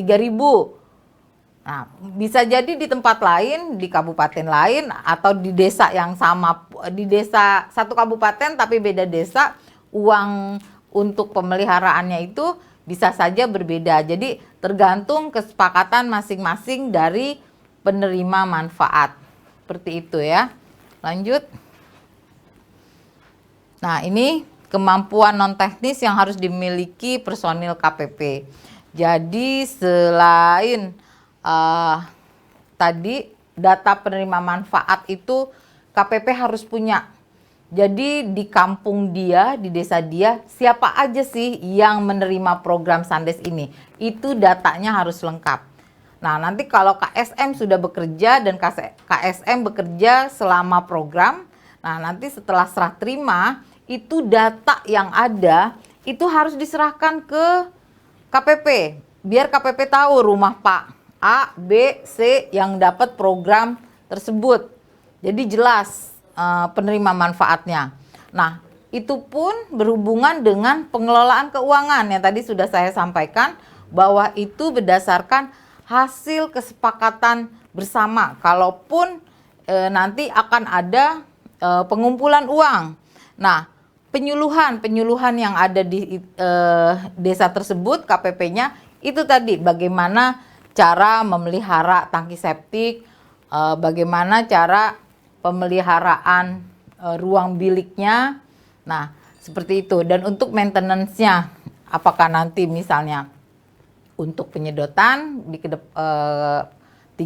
Nah, bisa jadi di tempat lain, di kabupaten lain atau di desa yang sama, di desa satu kabupaten tapi beda desa, uang untuk pemeliharaannya itu bisa saja berbeda. Jadi tergantung kesepakatan masing-masing dari penerima manfaat. Seperti itu ya. Lanjut. Nah, ini kemampuan non teknis yang harus dimiliki personil KPP. Jadi selain tadi data penerima manfaat itu KPP harus punya. Jadi di kampung dia, di desa dia, siapa aja sih yang menerima program Sandes ini? Itu datanya harus lengkap. Nah, nanti kalau KSM sudah bekerja dan KSM bekerja selama program, nah nanti setelah serah terima, itu data yang ada itu harus diserahkan ke KPP. Biar KPP tahu rumah Pak A, B, C yang dapat program tersebut. Jadi jelas penerima manfaatnya. Nah, itu pun berhubungan dengan pengelolaan keuangan yang tadi sudah saya sampaikan bahwa itu berdasarkan hasil kesepakatan bersama. Kalaupun nanti akan ada pengumpulan uang. Nah, penyuluhan yang ada di desa tersebut KPP-nya itu tadi bagaimana cara memelihara tangki septik, bagaimana cara pemeliharaan ruang biliknya. Nah, seperti itu. Dan untuk maintenance-nya, apakah nanti misalnya untuk penyedotan di 3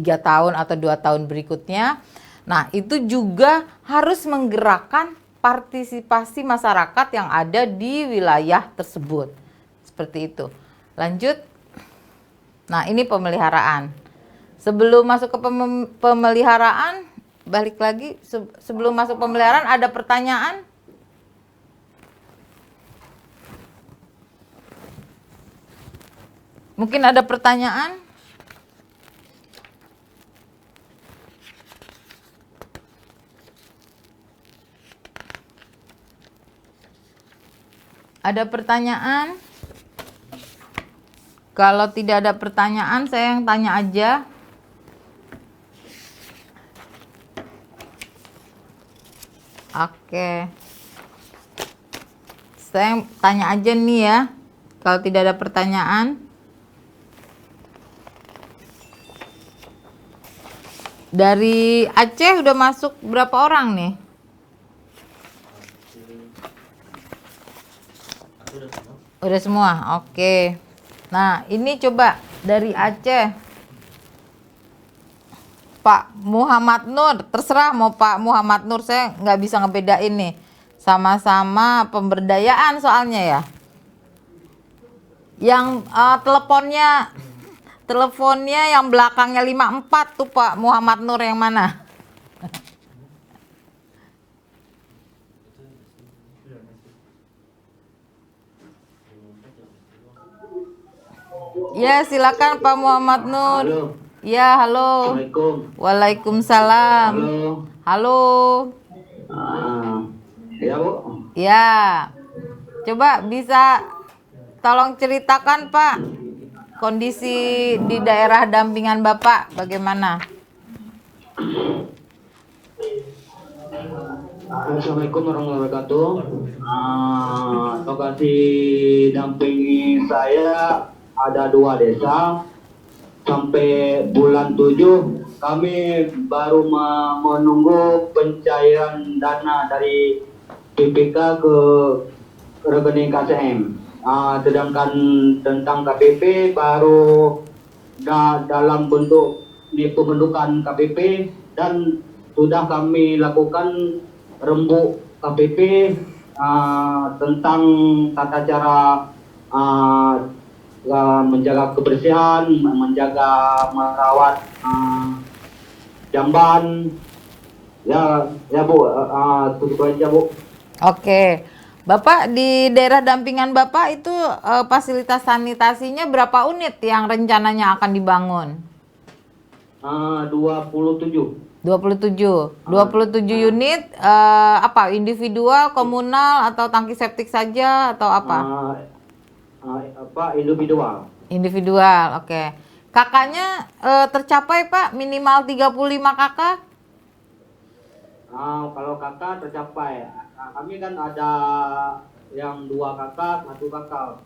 tahun atau 2 tahun berikutnya. Nah, itu juga harus menggerakkan partisipasi masyarakat yang ada di wilayah tersebut. Seperti itu. Lanjut. Nah, ini pemeliharaan. Sebelum masuk ke pemeliharaan, balik lagi, sebelum masuk pemeliharaan ada pertanyaan? Mungkin ada pertanyaan? Ada pertanyaan? Kalau tidak ada pertanyaan, saya yang tanya aja. Oke. Saya tanya aja nih ya. Kalau tidak ada pertanyaan. Dari Aceh udah masuk berapa orang nih? Udah semua? Oke. Nah, ini coba dari Aceh. Pak Muhammad Nur, terserah mau Pak Muhammad Nur, saya nggak bisa ngebedain nih. Sama-sama pemberdayaan soalnya ya. Yang teleponnya yang belakangnya 54 tuh Pak Muhammad Nur yang mana? Ya, silakan Pak Muhammad Nur. Halo. Ya, halo. Assalamualaikum. Waalaikumsalam. Halo. Halo. Ya Bu. Ya. Coba bisa tolong ceritakan Pak kondisi di daerah dampingan Bapak bagaimana? Assalamualaikum warahmatullahi wabarakatuh. Lokasi dampingi saya ada 2 desa. Sampai bulan 7 kami baru menunggu pencairan dana dari PPK ke rekening KCM. Sedangkan tentang KPP baru dalam bentuk di pembentukan KPP dan sudah kami lakukan rembuk KPP tentang tata cara menjaga kebersihan, menjaga merawat jamban. Ya Bu, itu aja Bu. Oke. Bapak di daerah dampingan Bapak itu fasilitas sanitasinya berapa unit yang rencananya akan dibangun? 27. 27 unit apa individual, komunal atau tangki septik saja atau apa? Individual. Individual, oke. Kakaknya tercapai Pak minimal 35 kakak? Kalau kakak tercapai. Kami kan ada yang 2 kakak, 1 kakak.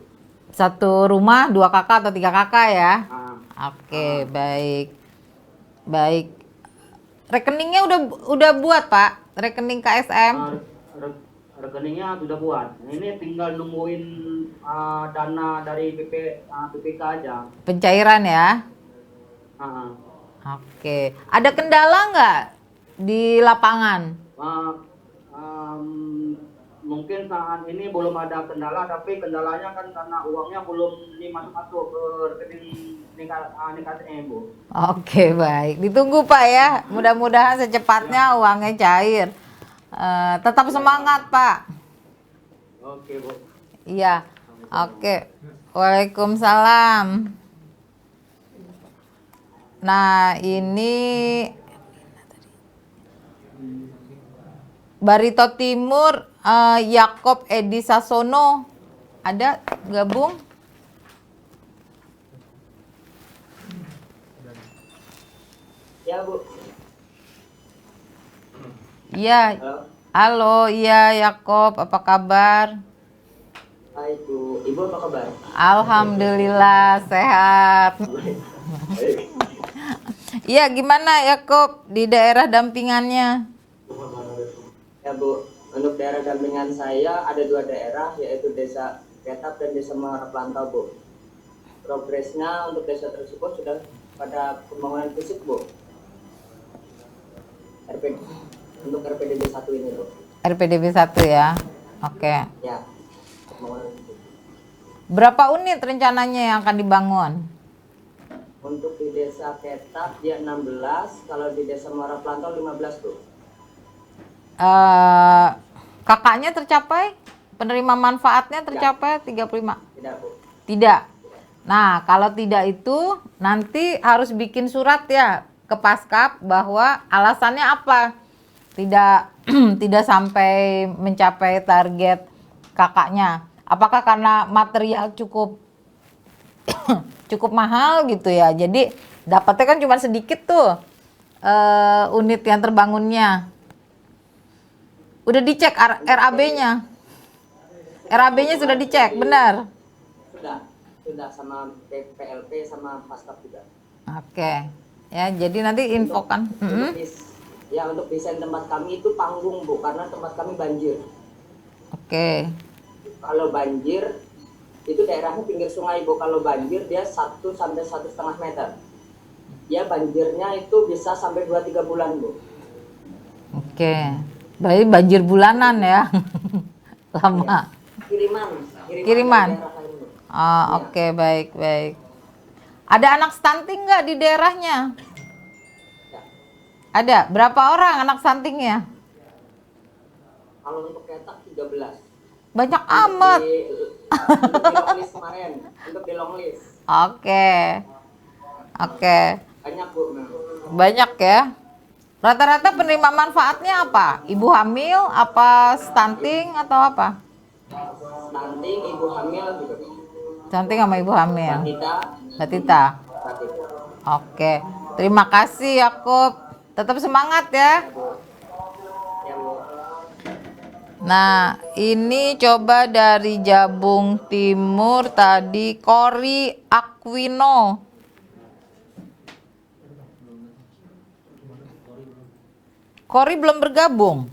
Satu rumah 2 kakak atau 3 kakak ya? Oke, baik. Baik. Rekeningnya udah buat Pak? Rekening KSM? Rekeningnya sudah buat. Ini tinggal nungguin dana dari PPK aja. Pencairan ya? Oke. Ada kendala nggak di lapangan? Mungkin saat ini belum ada kendala, tapi kendalanya kan karena uangnya belum masuk ke rekening KSM, Bu. Oke, baik. Ditunggu Pak ya. Mudah-mudahan secepatnya uangnya cair. Tetap semangat Pak. Oke, Bu. Iya. Oke. Waalaikumsalam. Nah, ini Barito Timur, Yakob Edi Sasono ada gabung? Ya Bu. Iya. Halo, iya Yakob, apa kabar? Hai Bu, Ibu apa kabar? Alhamdulillah sehat. Iya, gimana Yakob di daerah dampingannya? Ya Bu, untuk daerah dampingan saya ada 2 daerah, yaitu Desa Ketap dan Desa Marapantau Bu. Progresnya untuk desa tersebut sudah pada pembangunan fisik Bu. Untuk RPDB 1 ini Bu. RPDB 1 ya? Oke. Ya, pembangunan fisik. Berapa unit rencananya yang akan dibangun? Untuk di Desa Ketap dia 16, kalau di Desa Marapantau 15 Bu. Kakaknya tercapai? Penerima manfaatnya tercapai 35? Tidak Bu. Tidak. Nah, kalau tidak itu nanti harus bikin surat ya ke Paskap bahwa alasannya apa? Tidak sampai mencapai target kakaknya. Apakah karena material cukup mahal gitu ya. Jadi dapatnya kan cuma sedikit tuh unit yang terbangunnya. Udah dicek RAB-nya. RAB-nya sudah dicek, benar? Sudah sama PLP sama Paskap juga. Oke. Ya, jadi nanti infokan. Untuk desain tempat kami itu panggung Bu, karena tempat kami banjir. Oke. Kalau banjir itu daerahnya pinggir sungai Bu. Kalau banjir dia 1 sampai 1,5 meter. Ya banjirnya itu bisa sampai 2-3 bulan Bu. Oke. Berarti banjir bulanan ya. Lama. Kiriman. Oh, oke, baik. Ada anak stunting nggak di daerahnya? Ada. Berapa orang anak stuntingnya? Kalau untuk Ketap 13. Banyak amat. Untuk di long list kemarin. Untuk di long list. Oke. Banyak Bu. Banyak ya. Rata-rata penerima manfaatnya apa? Ibu hamil, apa stunting atau apa? Stunting, ibu hamil juga. Stunting sama ibu hamil. Batita. Batita. Batita. Oke. Terima kasih Yakub. Tetap semangat ya. Ya Bu. Nah, ini coba dari Jabung Timur tadi Cory Aquino. Cory belum bergabung.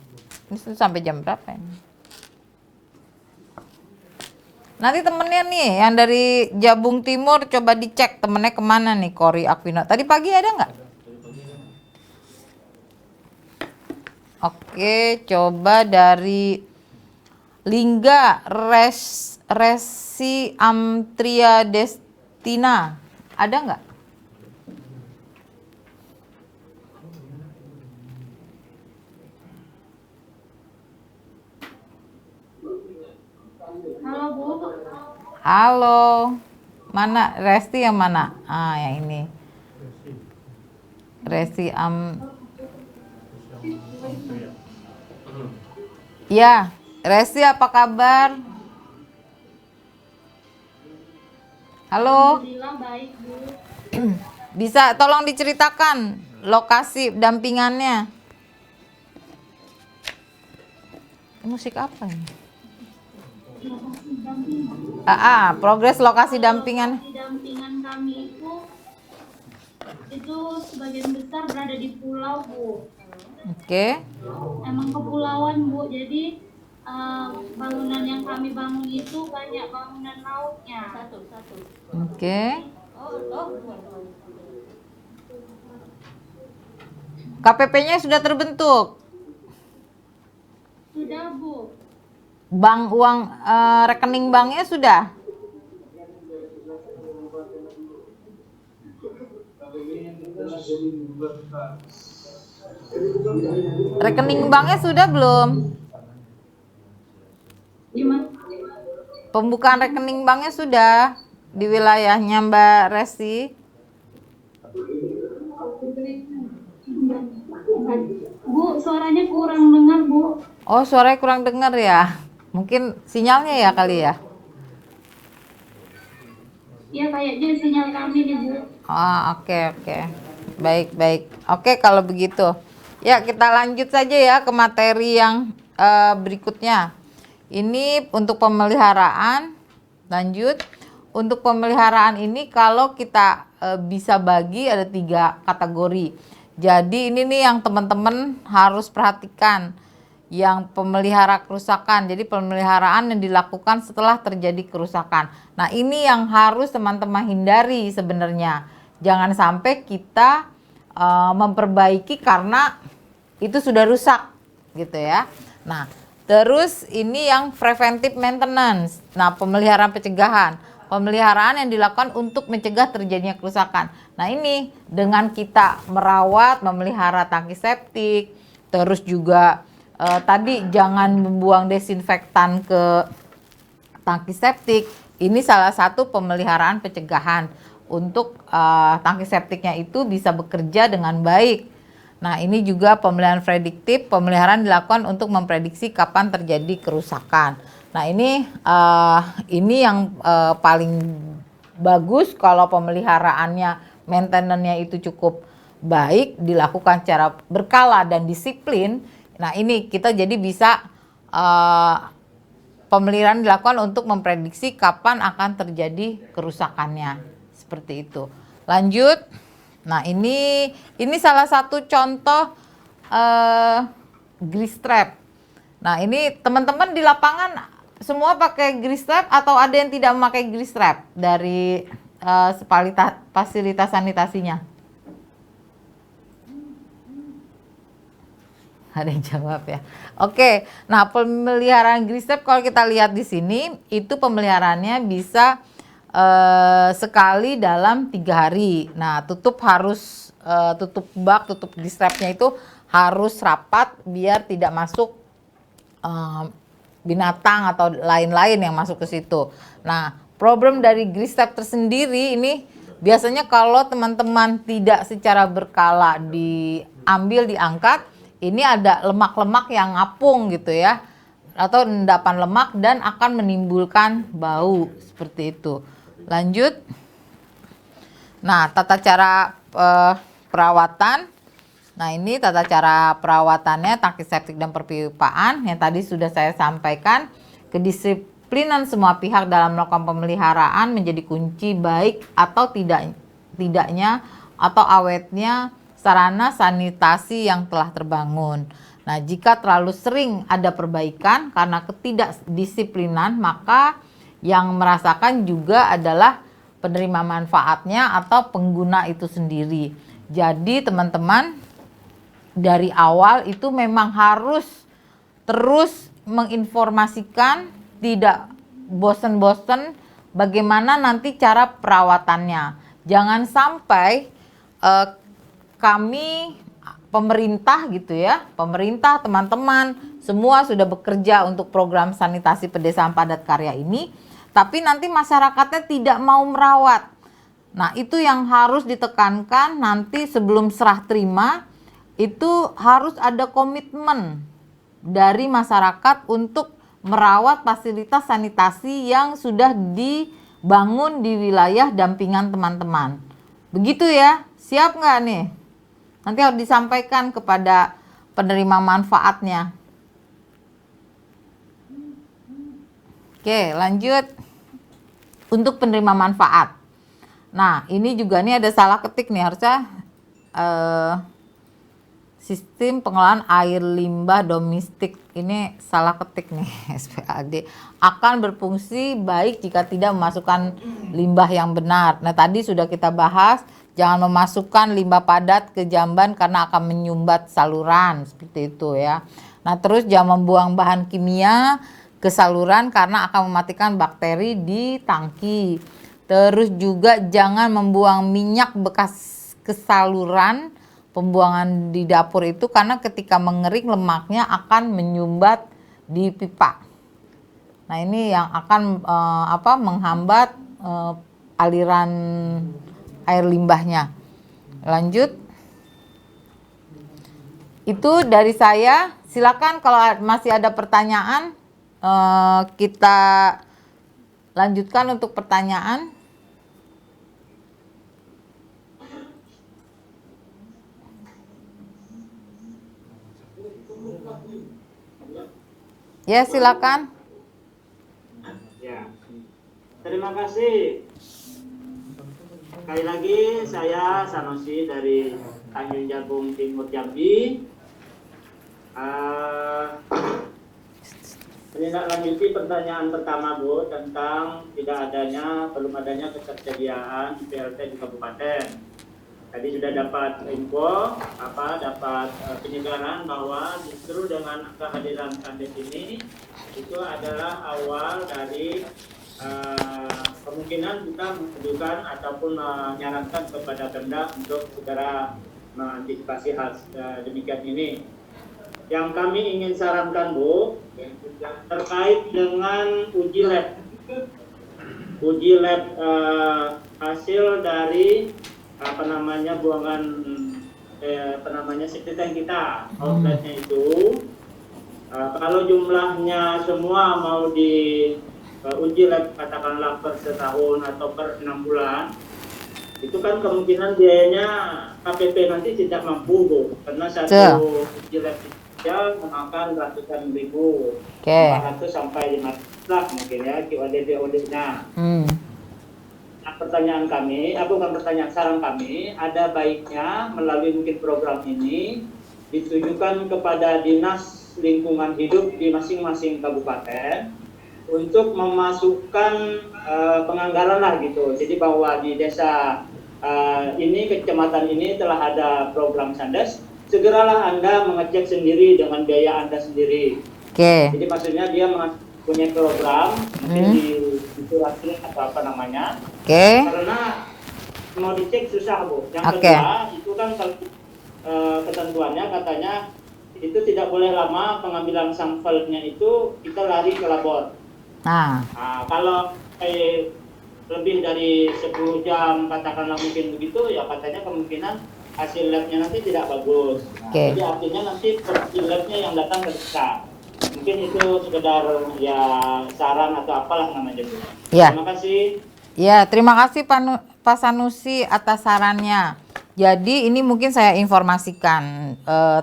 Ini sampai jam berapa ini? Nanti temennya nih yang dari Jabung Timur coba dicek temennya kemana nih Cory Aquino. Tadi pagi ada nggak? Oke, coba dari Lingga Resi Amtria Destina. Ada nggak? Halo Bu. Halo. Mana Resti yang mana? Ah, yang ini. Resi Ya, Resti apa kabar? Halo. Alhamdulillah baik Bu. Bisa tolong diceritakan lokasi dampingannya. Musik apa ini? Progres lokasi dampingan. Dampingan kami itu sebagian besar berada di pulau Bu. Oke. Emang kepulauan Bu, jadi bangunan yang kami bangun itu banyak bangunan lautnya. Oke. KPP-nya sudah terbentuk. Sudah Bu. Bank uang rekening banknya sudah. Rekening banknya sudah belum? Gimana? Pembukaan rekening banknya sudah di wilayahnya Mbak Resti. Bu, suaranya kurang dengar Bu. Oh, suaranya kurang dengar ya. Mungkin sinyalnya ya kali ya. Ya kayaknya sinyal kami nih Bu. Oke. Baik. Oke, kalau begitu. Ya, kita lanjut saja ya ke materi yang berikutnya. Ini untuk pemeliharaan. Lanjut. Untuk pemeliharaan ini kalau kita bisa bagi ada 3 kategori. Jadi ini nih yang teman-teman harus perhatikan. Yang pemelihara kerusakan. Jadi pemeliharaan yang dilakukan setelah terjadi kerusakan. Nah, ini yang harus teman-teman hindari sebenarnya. Jangan sampai kita memperbaiki karena itu sudah rusak gitu ya. Nah, terus ini yang preventive maintenance. Nah, pemeliharaan pencegahan. Pemeliharaan yang dilakukan untuk mencegah terjadinya kerusakan. Nah, ini dengan kita merawat, memelihara tangki septik, terus juga tadi jangan membuang desinfektan ke tangki septik. Ini salah satu pemeliharaan pencegahan untuk tangki septiknya itu bisa bekerja dengan baik. Nah, ini juga pemeliharaan prediktif. Pemeliharaan dilakukan untuk memprediksi kapan terjadi kerusakan. Nah, ini yang paling bagus kalau pemeliharaannya, maintenance-nya itu cukup baik, dilakukan secara berkala dan disiplin. Nah, ini kita jadi bisa pemeliharaan dilakukan untuk memprediksi kapan akan terjadi kerusakannya. Seperti itu. Lanjut. Nah, ini salah satu contoh grease trap. Nah, ini teman-teman di lapangan semua pakai grease trap atau ada yang tidak memakai grease trap dari fasilitas sanitasinya? Ada yang jawab ya. Oke, nah pemeliharaan grease trap kalau kita lihat di sini itu pemeliharaannya bisa sekali dalam 3 hari. Nah, tutup bak, tutup grease trapnya itu harus rapat biar tidak masuk binatang atau lain-lain yang masuk ke situ. Nah, problem dari grease trap tersendiri ini Biasanya kalau teman-teman tidak secara berkala diambil, diangkat, ini ada lemak-lemak yang ngapung gitu ya, atau endapan lemak dan akan menimbulkan bau seperti itu. Lanjut. Nah, tata cara perawatan. Nah, ini tata cara perawatannya, tangki septik dan perpipaan yang tadi sudah saya sampaikan. Kedisiplinan semua pihak dalam melakukan pemeliharaan menjadi kunci baik atau tidaknya atau awetnya sarana sanitasi yang telah terbangun. Nah, jika terlalu sering ada perbaikan karena ketidakdisiplinan, maka yang merasakan juga adalah penerima manfaatnya atau pengguna itu sendiri. Jadi teman-teman, dari awal itu memang harus terus menginformasikan, tidak bosen-bosen bagaimana nanti cara perawatannya. Jangan sampai kami pemerintah gitu ya, pemerintah, teman-teman semua sudah bekerja untuk program sanitasi pedesaan padat karya ini, tapi nanti masyarakatnya tidak mau merawat. Nah, itu yang harus ditekankan. Nanti sebelum serah terima itu harus ada komitmen dari masyarakat untuk merawat fasilitas sanitasi yang sudah dibangun di wilayah dampingan teman-teman. Begitu ya, siap nggak nih? Nanti harus disampaikan kepada penerima manfaatnya. Oke, lanjut. Untuk penerima manfaat. Nah, ini juga nih ada salah ketik nih, harusnya sistem pengelolaan air limbah domestik, ini salah ketik nih, SPAD, akan berfungsi baik jika tidak memasukkan limbah yang benar. Nah, tadi sudah kita bahas, jangan memasukkan limbah padat ke jamban karena akan menyumbat saluran, seperti itu ya. Nah, terus jangan membuang bahan kimia ke saluran karena akan mematikan bakteri di tangki. Terus juga jangan membuang minyak bekas ke saluran pembuangan di dapur itu karena ketika mengering lemaknya akan menyumbat di pipa. Nah, ini yang akan menghambat aliran air limbahnya. Lanjut. Itu dari saya. Silakan kalau masih ada pertanyaan, kita lanjutkan untuk pertanyaan. Ya, silakan. Ya, terima kasih. Sekali lagi saya Sanusi dari Tanjung Jabung Timur Jambi. Menindaklanjuti pertanyaan pertama Bu tentang belum adanya ketersediaan PLT di kabupaten. Tadi sudah dapat info, dapat penyegaran bahwa justru dengan kehadiran Kandes ini itu adalah awal dari kemungkinan kita mengajukan ataupun menyarankan kepada Pemda untuk segera mengantisipasi hal demikian ini. Yang kami ingin sarankan Bu, terkait dengan uji lab hasil dari buangan septic tank kita, outletnya itu kalau jumlahnya semua mau di uji lab katakanlah per setahun atau per 6 bulan, itu kan kemungkinan biayanya KPP nanti tidak mampu Bu, karena satu uji lab ya memakan ratusan ribu, 400 sampai 500 lah mungkin ya QOD-BOD-nya. Nah, saran kami, ada baiknya melalui mungkin program ini ditujukan kepada dinas lingkungan hidup di masing-masing kabupaten untuk memasukkan penganggaran lah gitu. Jadi bahwa di desa ini, kecamatan ini telah ada program Sandes, segeralah Anda mengecek sendiri dengan biaya Anda sendiri. Jadi maksudnya dia punya program mungkin di suratnya atau apa namanya. Karena mau dicek susah Bu. Yang kedua itu kan kalau ketentuannya katanya itu tidak boleh lama pengambilan sampelnya itu kita lari ke labor. Nah, kalau lebih dari 10 jam katakanlah mungkin begitu, ya katanya kemungkinan hasil labnya nanti tidak bagus. Nah, Oke. jadi artinya nanti hasil labnya yang datang ke kita. Mungkin itu sekedar ya saran atau apalah namanya Bu. Ya. Terima kasih. Ya, terima kasih Pak Sanusi atas sarannya. Jadi ini mungkin saya informasikan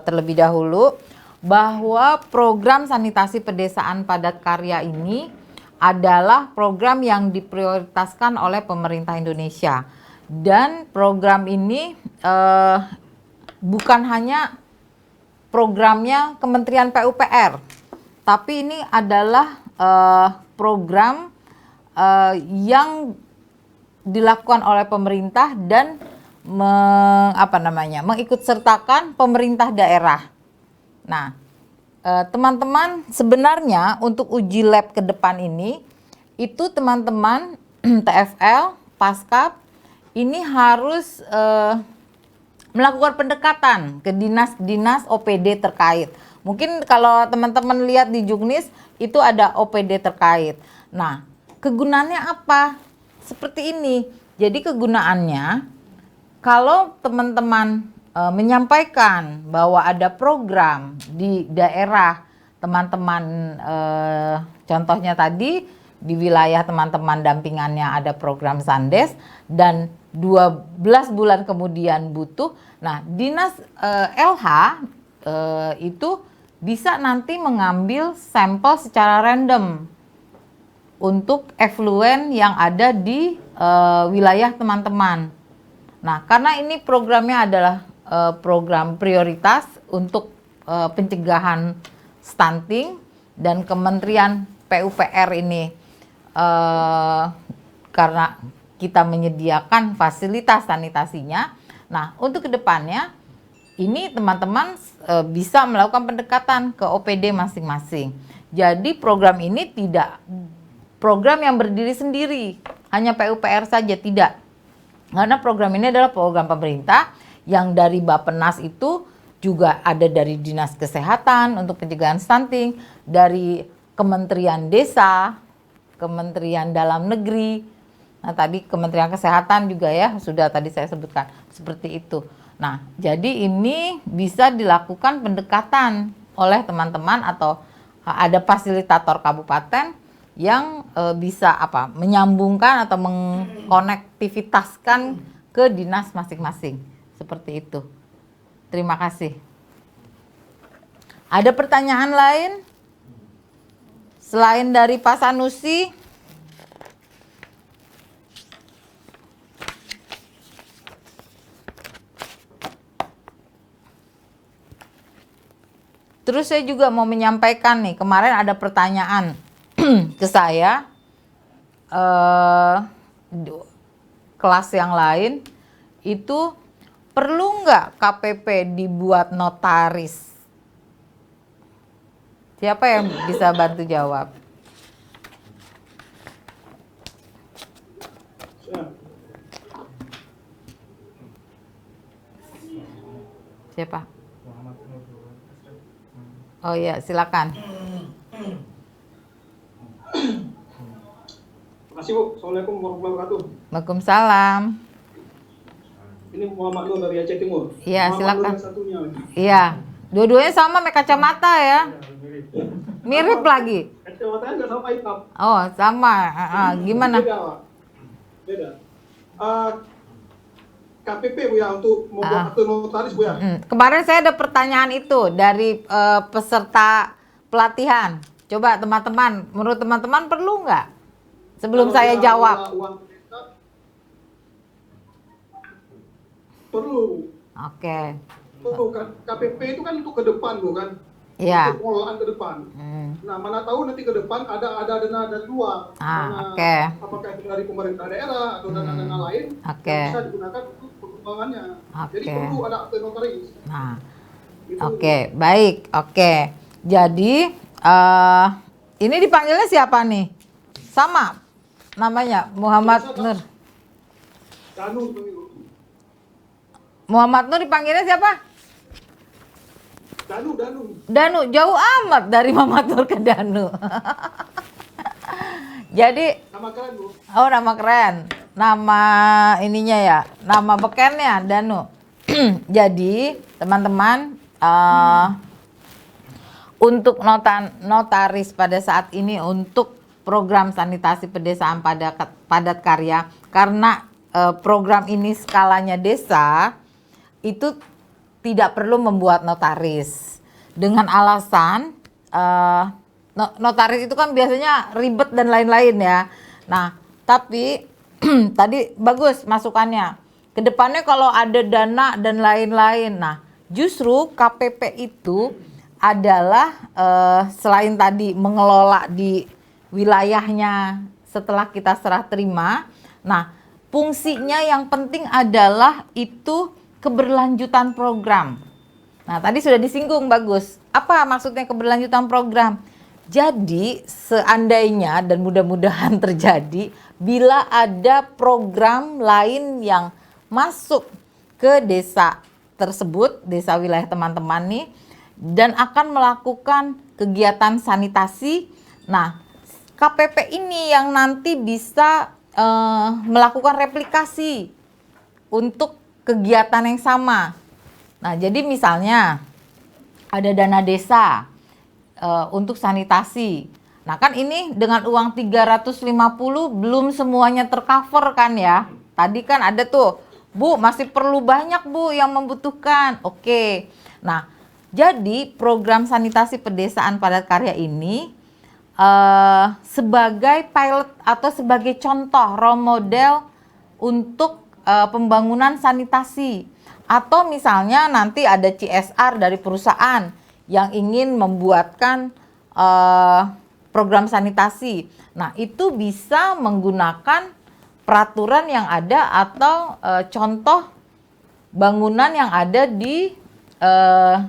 terlebih dahulu bahwa program sanitasi pedesaan padat karya ini adalah program yang diprioritaskan oleh pemerintah Indonesia. Dan program ini bukan hanya programnya Kementerian PUPR, tapi ini adalah program yang dilakukan oleh pemerintah dan mengikut sertakan pemerintah daerah. Nah, teman-teman sebenarnya untuk uji lab ke depan ini itu teman-teman TFL, Paskap ini harus melakukan pendekatan ke dinas-dinas OPD terkait. Mungkin kalau teman-teman lihat di Juknis itu ada OPD terkait. Nah, kegunaannya apa? Seperti ini. Jadi kegunaannya kalau teman-teman menyampaikan bahwa ada program di daerah teman-teman, contohnya tadi di wilayah teman-teman dampingannya ada program Sandes dan 12 bulan kemudian butuh. Nah, dinas LH itu bisa nanti mengambil sampel secara random untuk effluent yang ada di wilayah teman-teman. Nah, karena ini programnya adalah program prioritas untuk pencegahan stunting dan Kementerian PUPR ini karena kita menyediakan fasilitas sanitasinya. Nah, untuk kedepannya ini teman-teman bisa melakukan pendekatan ke OPD masing-masing. Jadi program ini tidak program yang berdiri sendiri, hanya PUPR saja, tidak. Karena program ini adalah program pemerintah yang dari Bappenas itu juga ada dari Dinas Kesehatan untuk pencegahan stunting, dari Kementerian Desa, Kementerian Dalam Negeri. Nah, tadi Kementerian Kesehatan juga ya, sudah tadi saya sebutkan seperti itu. Nah, jadi ini bisa dilakukan pendekatan oleh teman-teman atau ada fasilitator kabupaten yang bisa menyambungkan atau mengkonektivitaskan ke dinas masing-masing. Seperti itu. Terima kasih. Ada pertanyaan lain? Selain dari Pak Sanusi? Terus saya juga mau menyampaikan nih, kemarin ada pertanyaan ke saya, kelas yang lain, itu perlu nggak KPP dibuat notaris? Siapa yang bisa bantu jawab? Siapa? Oh iya, silakan. Terima kasih Bu. Assalamualaikum warahmatullahi wabarakatuh. Waalaikumsalam. Ini Muhammad Nur dari Aceh Timur. Iya, silakan. Satunya lagi. Iya, dua-duanya sama pakai kacamata ya. Mirip lagi. Kacamatanya nggak sama hitam. Oh, sama. Gimana? Beda, Pak. Beda. KPP Bu ya untuk membuat akte notaris Bu ya. Kemarin saya ada pertanyaan itu dari peserta pelatihan. Coba teman-teman, menurut teman-teman perlu nggak? Sebelum Kalau saya dia jawab. uang kita, perlu. Oke. Perlu kan. KPP itu kan untuk ke depan Bu kan. Iya. Untuk pengelolaan ke depan. Nah, mana tahu nanti ke depan ada dana dari luar. Oke. Apakah itu dari pemerintah daerah atau dana-dana lain yang bisa digunakan untuk pengembangannya. Jadi perlu ada akte notaris. Nah, Gitu. oke, baik, oke. Jadi ini dipanggilnya siapa nih? Sama namanya Muhammad Nur. Danu. Muhammad Nur dipanggilnya siapa? Danu. Danu, jauh amat dari Muhammad Nur ke Danu. Jadi, Nama keren, Bu. oh nama keren, nama ininya ya, nama bekennya Danu. Jadi teman-teman, untuk notaris pada saat ini untuk program sanitasi pedesaan padat karya, karena program ini skalanya desa, itu tidak perlu membuat notaris dengan alasan notaris itu kan biasanya ribet dan lain-lain ya. Nah, tapi tadi bagus masukannya. Kedepannya kalau ada dana dan lain-lain, nah justru KPP itu adalah selain tadi mengelola di wilayahnya setelah kita serah terima, nah fungsinya yang penting adalah itu keberlanjutan program. Nah tadi sudah disinggung bagus. Apa maksudnya keberlanjutan program? Jadi seandainya dan mudah-mudahan terjadi bila ada program lain yang masuk ke desa tersebut, desa wilayah teman-teman nih, dan akan melakukan kegiatan sanitasi. Nah, KPP ini yang nanti bisa melakukan replikasi untuk kegiatan yang sama. Nah, jadi misalnya ada dana desa untuk sanitasi. Nah, kan ini dengan uang 350 belum semuanya tercover kan ya. Tadi kan ada tuh, Bu, masih perlu banyak Bu yang membutuhkan. Oke. Nah, jadi program sanitasi pedesaan padat karya ini sebagai pilot atau sebagai contoh role model untuk pembangunan sanitasi. Atau misalnya nanti ada CSR dari perusahaan yang ingin membuatkan program sanitasi. Nah, itu bisa menggunakan peraturan yang ada atau contoh bangunan yang ada di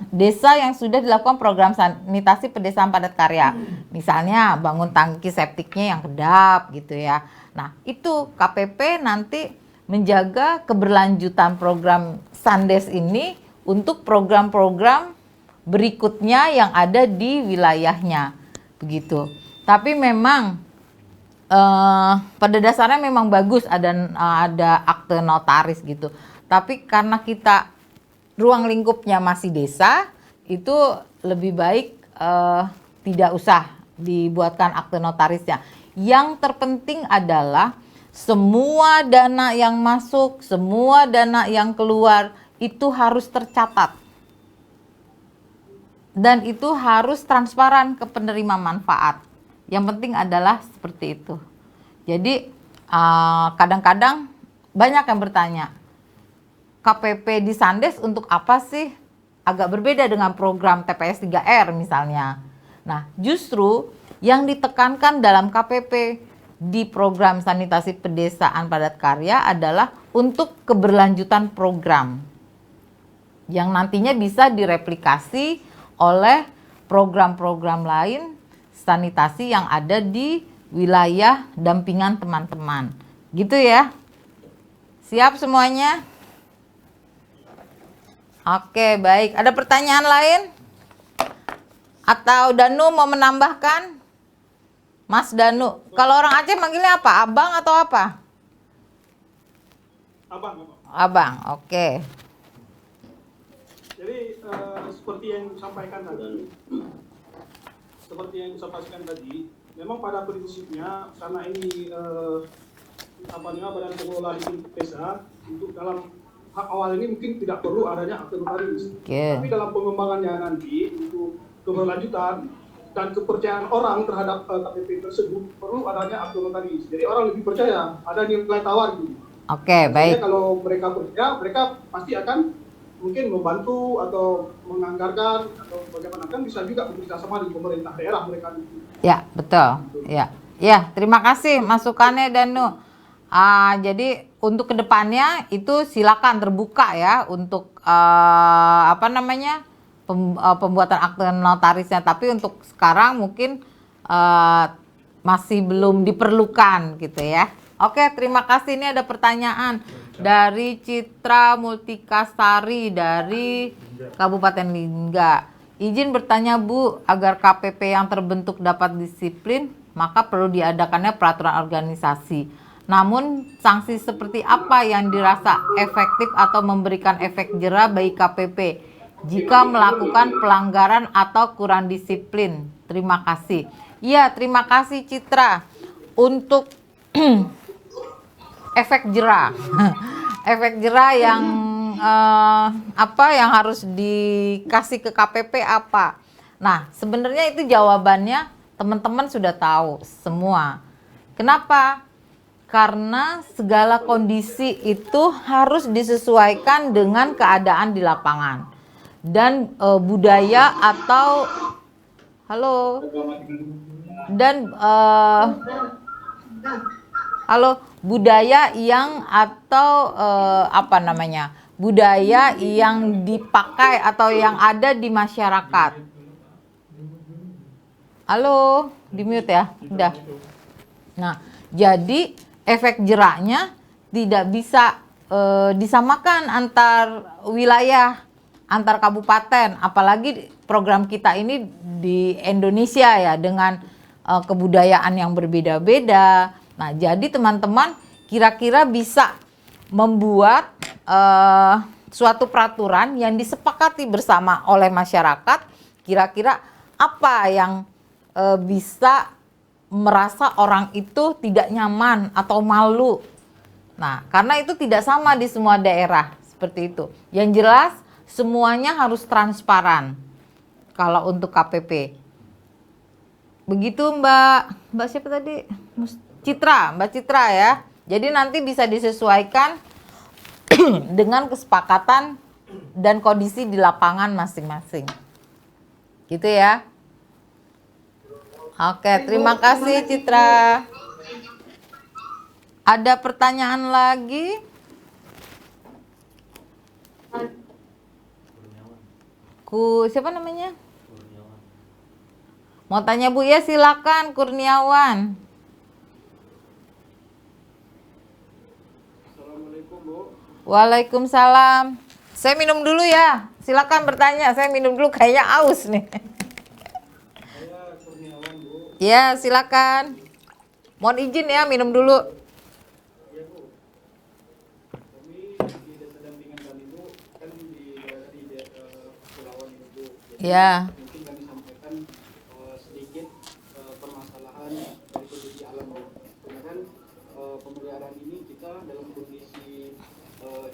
desa yang sudah dilakukan program sanitasi pedesaan padat karya. Misalnya bangun tangki septiknya yang kedap gitu ya. Nah, itu KPP nanti menjaga keberlanjutan program Sandes ini untuk program-program berikutnya yang ada di wilayahnya. Begitu. Tapi memang pada dasarnya memang bagus ada akte notaris gitu. Tapi karena kita ruang lingkupnya masih desa, itu lebih baik tidak usah dibuatkan akte notarisnya. Yang terpenting adalah semua dana yang masuk, semua dana yang keluar itu harus tercatat. Dan itu harus transparan ke penerima manfaat. Yang penting adalah seperti itu. Jadi kadang-kadang banyak yang bertanya, KPP di Sandes untuk apa sih? Agak berbeda dengan program TPS 3R misalnya. Nah, justru yang ditekankan dalam KPP di program sanitasi pedesaan padat karya adalah untuk keberlanjutan program yang nantinya bisa direplikasi oleh program-program lain sanitasi yang ada di wilayah dampingan teman-teman. Gitu ya. Siap semuanya? Oke, baik. Ada pertanyaan lain? Atau Danu mau menambahkan? Mas Danu. Kalau orang Aceh manggilnya apa? Abang atau apa? Abang. Abang, oke. Jadi seperti yang disampaikan tadi, memang pada prinsipnya karena ini Badan Pengelola Desa untuk dalam hak awal ini mungkin tidak perlu adanya akte notaris. Tapi dalam pengembangannya nanti untuk keberlanjutan dan kepercayaan orang terhadap KPP tersebut perlu adanya akte notaris. Jadi orang lebih percaya, ada nilai tawar gitu. Oke, baik. Kalau mereka percaya, mereka pasti akan mungkin membantu atau menganggarkan atau bagaimana, kan bisa juga bekerja sama di pemerintah daerah mereka. Ya, betul. Ya. Ya, terima kasih masukannya Danu. Jadi untuk kedepannya itu silakan terbuka ya untuk pembuatan akte notarisnya. Tapi untuk sekarang mungkin masih belum diperlukan gitu ya. Oke, terima kasih. Ini ada pertanyaan dari Citra Multikastari dari Kabupaten Lingga. Izin bertanya Bu, agar KPP yang terbentuk dapat disiplin, maka perlu diadakannya peraturan organisasi. Namun sanksi seperti apa yang dirasa efektif atau memberikan efek jera bagi KPP jika melakukan pelanggaran atau kurang disiplin? Terima kasih. Ya, terima kasih Citra untuk efek jera. Efek jera yang apa yang harus dikasih ke KPP apa? Nah, sebenarnya itu jawabannya teman-teman sudah tahu semua. Kenapa? Karena segala kondisi itu harus disesuaikan dengan keadaan di lapangan dan budaya atau budaya yang atau budaya yang dipakai atau yang ada di masyarakat. Halo, di mute ya, udah. Nah, jadi efek jeraknya tidak bisa disamakan antar wilayah, antar kabupaten, apalagi program kita ini di Indonesia ya dengan kebudayaan yang berbeda-beda. Nah, jadi teman-teman kira-kira bisa membuat suatu peraturan yang disepakati bersama oleh masyarakat, kira-kira apa yang bisa merasa orang itu tidak nyaman atau malu. Nah, karena itu tidak sama di semua daerah seperti itu. Yang jelas semuanya harus transparan kalau untuk KPP. Begitu Mbak siapa tadi? Mbak Citra ya. Jadi nanti bisa disesuaikan dengan kesepakatan dan kondisi di lapangan masing-masing. Gitu ya. Oke, terima kasih Citra. Ada pertanyaan lagi? Siapa namanya? Mau tanya Bu ya, silakan Kurniawan. Assalamualaikum Bu. Waalaikumsalam. Saya minum dulu ya. Silakan bertanya. Saya minum dulu, kayaknya aus nih. Saya Kurniawan Bu. Ya, silakan. Mohon izin ya, minum dulu. Ya Bu. Kami di desa dampingan kami Bu, kan di Kepulauan ini Bu. Jadi Ya. mungkin kami sampaikan sedikit permasalahan dari kondisi alam Bu. Karena kan pemeliharaan ini kita dalam kondisi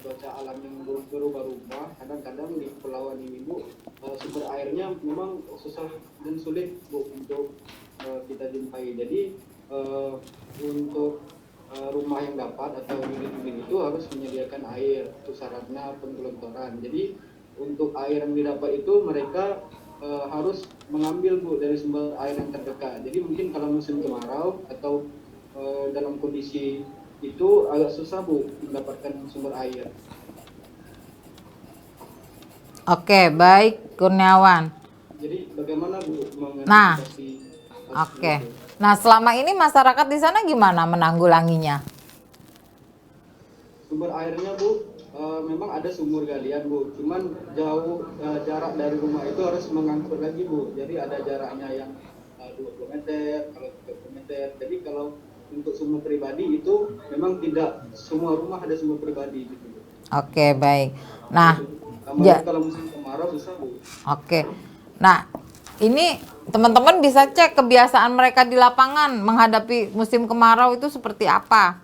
cuaca alam yang berubah-ubah, kadang-kadang di kepulauan ini Bu, sumber airnya memang susah dan sulit Bu untuk kita jumpai. Jadi untuk rumah yang dapat atau unit-unit itu harus menyediakan air, itu syaratnya penggelontoran. Jadi untuk air yang didapat itu mereka harus mengambil Bu dari sumber air yang terdekat. Jadi mungkin kalau musim kemarau atau dalam kondisi itu agak susah Bu mendapatkan sumber air. Oke, baik Kurniawan. Jadi bagaimana Bu Nah, mengantisipasi oke. Nah, selama ini masyarakat di sana gimana menanggulanginya? Sumber airnya Bu, memang ada sumur galian Bu, cuman jauh jarak dari rumah itu harus mengangkut lagi Bu. Jadi ada jaraknya yang 20 meter, kalau 30 meter. Jadi kalau untuk sumur pribadi itu memang tidak semua rumah ada sumur pribadi gitu Bu. Oke, baik. Nah, Kalau musim kemarau susah Bu. oke. Nah, ini teman-teman bisa cek kebiasaan mereka di lapangan menghadapi musim kemarau itu seperti apa.